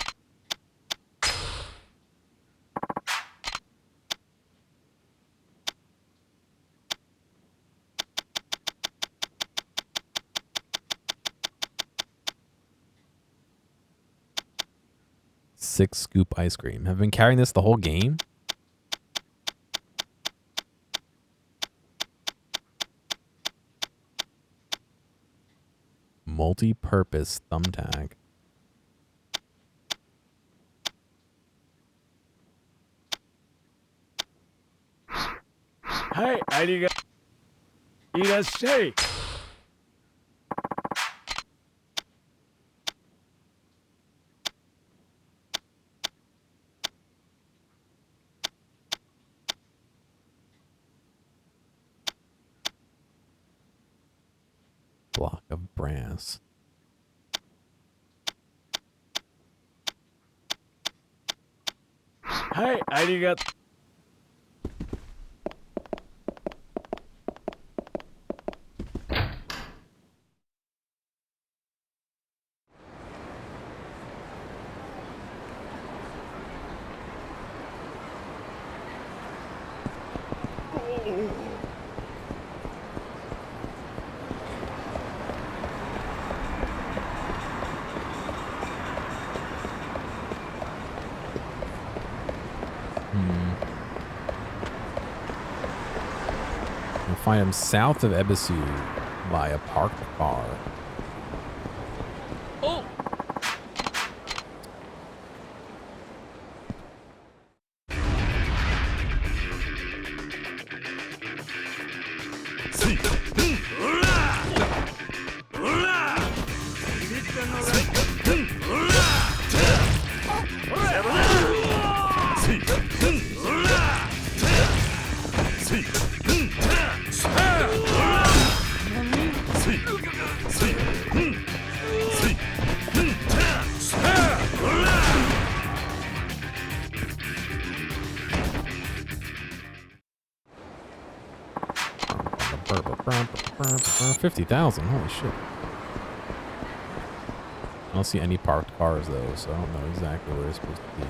A: Six scoop ice cream. Have been carrying this the whole game? Multi-purpose thumbtack.
B: Hi, arigato. Irasshai.
A: Block of brass.
B: Hi, arigato.
A: You'll find him south of Ebisu by a parked car.
C: Oh! $50,000. Holy shit. I don't see any parked cars though, so I don't know exactly where it's supposed to be.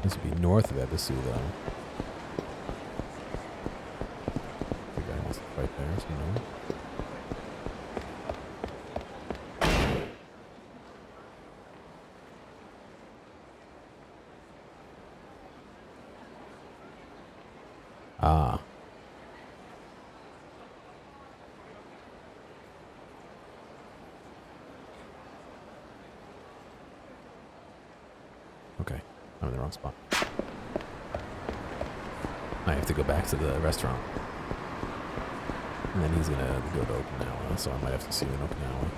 C: This would be north of Ebisu though. The guy was right there, so no. Ah. Okay, I'm in the wrong spot. I have to go back to the restaurant. And then he's gonna go to Okinawa, so I might have to see you in Okinawa.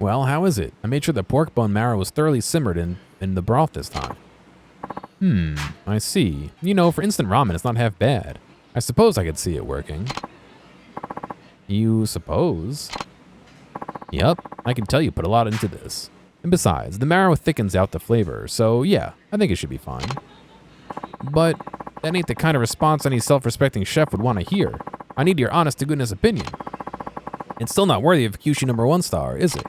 A: Well, how is it? I made sure the pork bone marrow was thoroughly simmered in the broth this time. I see. You know, for instant ramen, it's not half bad. I suppose I could see it working. You suppose? Yep, I can tell you put a lot into this. And besides, the marrow thickens out the flavor, so yeah, I think it should be fine. But that ain't the kind of response any self-respecting chef would want to hear. I need your honest-to-goodness opinion. It's still not worthy of Kyushu #1 star, is it?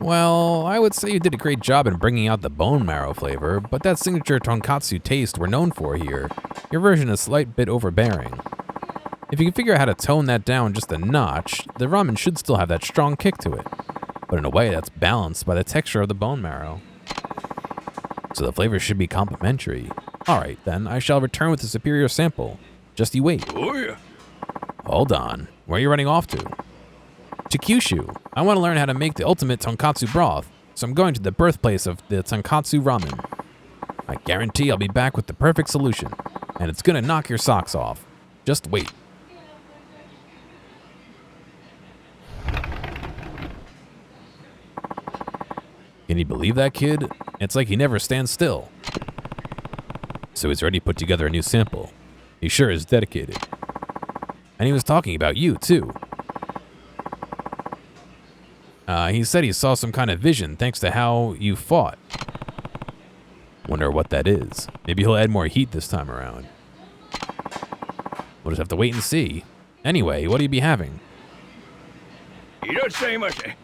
A: Well, I would say you did a great job in bringing out the bone marrow flavor, but that signature tonkatsu taste we're known for here, your version is a slight bit overbearing. If you can figure out how to tone that down just a notch, the ramen should still have that strong kick to it, but in a way that's balanced by the texture of the bone marrow. So the flavor should be complementary. Alright then, I shall return with a superior sample. Just you wait.
B: Oh, yeah.
A: Hold on, where are you running off to? To Kyushu. I want to learn how to make the ultimate tonkatsu broth, so I'm going to the birthplace of the tonkatsu ramen. I guarantee I'll be back with the perfect solution, and it's gonna knock your socks off. Just wait. Can you believe that kid? It's like he never stands still. So he's already put together a new sample. He sure is dedicated. And he was talking about you, too. He said he saw some kind of vision thanks to how you fought. Wonder what that is. Maybe he'll add more heat this time around. We'll just have to wait and see. Anyway, what do you be having?
B: いらっしゃいませ。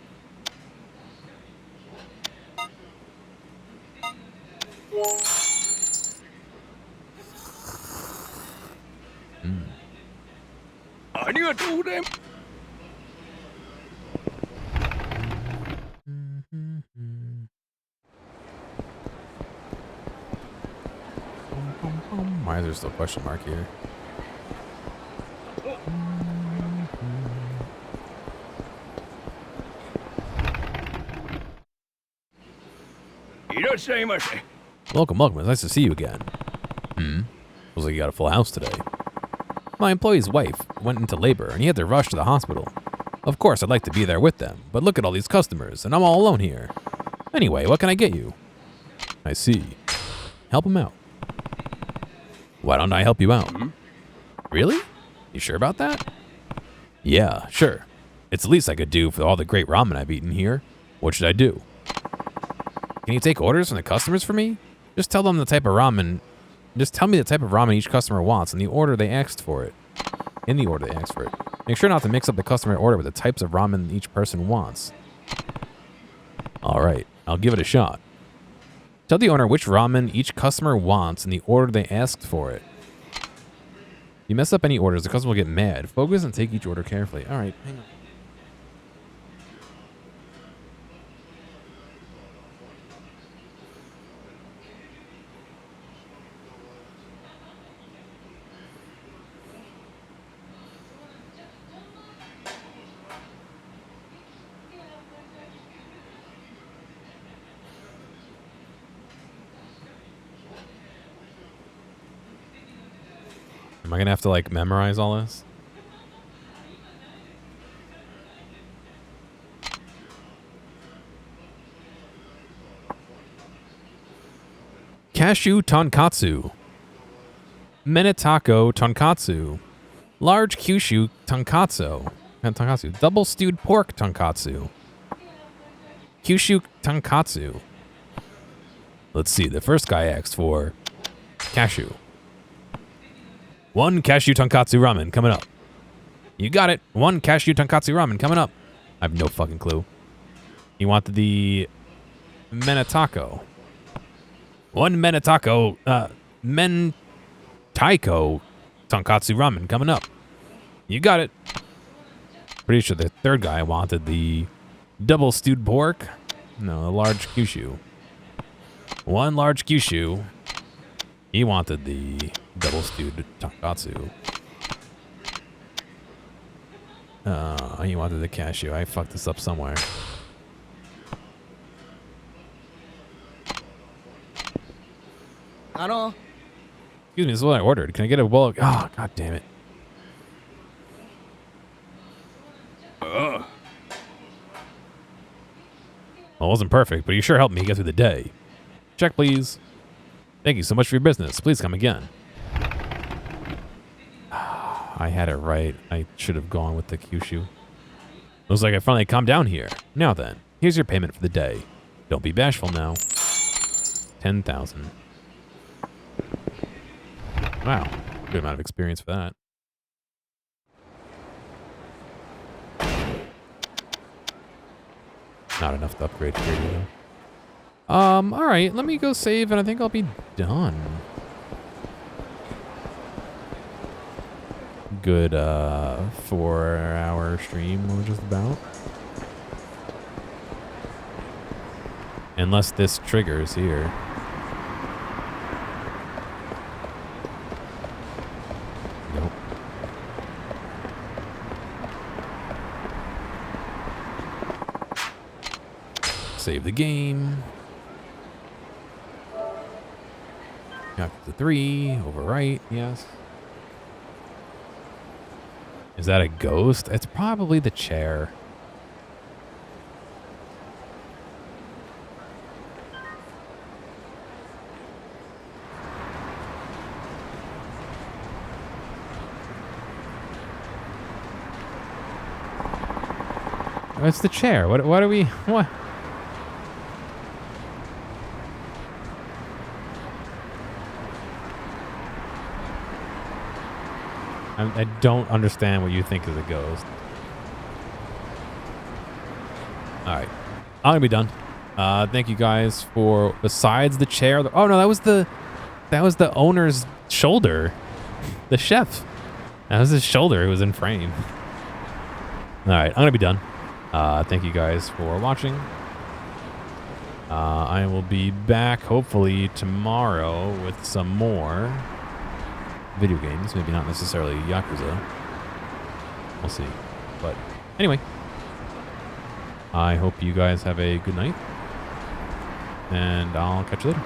B: ありがとうございます。
A: Why is there still a question mark here? Welcome, welcome. It's nice to see you again. Looks like you got a full house today. My employee's wife went into labor and he had to rush to the hospital. Of course, I'd like to be there with them, but look at all these customers and I'm all alone here. Anyway, what can I get you? I see. Help him out. Why don't I help you out? Really? You sure about that? Yeah, sure. It's the least I could do for all the great ramen I've eaten here. What should I do? Can you take orders from the customers for me? Just tell them the type of ramen. Just tell me the type of ramen each customer wants in the order they asked for it. In the order they asked for it. Make sure not to mix up the customer order with the types of ramen each person wants. Alright, I'll give it a shot. Tell the owner which ramen each customer wants in the order they asked for it. If you mess up any orders, the customer will get mad. Focus and take each order carefully. Alright, hang on. Am I gonna have to like memorize all this? Cashew tonkatsu. Menatako tonkatsu. Large Kyushu tonkatsu. Tonkatsu. Double stewed pork tonkatsu. Kyushu tonkatsu. Let's see, the first guy asked for cashew. 1 cashew tonkatsu ramen coming up. You got it. 1 cashew tonkatsu ramen coming up. I have no fucking clue. He wanted the menatako. 1 menatako, mentaiko tonkatsu ramen coming up. You got it. Pretty sure the third guy wanted the double stewed pork. No, the large Kyushu. 1 large Kyushu. He wanted the double stewed tonkatsu. He wanted the cashew. I fucked this up somewhere.
C: Excuse
A: me, this is what I ordered. Can I get a bowl of... Oh, god damn it. Well, it wasn't perfect, but you sure helped me get through the day. Check, please. Thank you so much for your business. Please come again. I had it right. I should have gone with the Kyushu. Looks like I finally calmed down here. Now then, here's your payment for the day. Don't be bashful now. 10,000. Wow. Good amount of experience for that. Not enough to upgrade here, though. Alright, let me go save and I think I'll be done. Good 4-hour stream or just about. Unless this triggers here. Nope. Save the game. Yakuza 3, overwrite, yes. Is that a ghost? It's probably the chair. It's the chair. What are we... What? I don't understand what you think is a ghost. Alright. I'm gonna be done. Thank you guys for... Besides the chair... Oh, no, that was the owner's shoulder. The chef. That was his shoulder who was in frame. Alright, I'm gonna be done. Thank you guys for watching. I will be back hopefully tomorrow with some more video games. Maybe not necessarily Yakuza. We'll see. But anyway, I hope you guys have a good night. And I'll catch you later.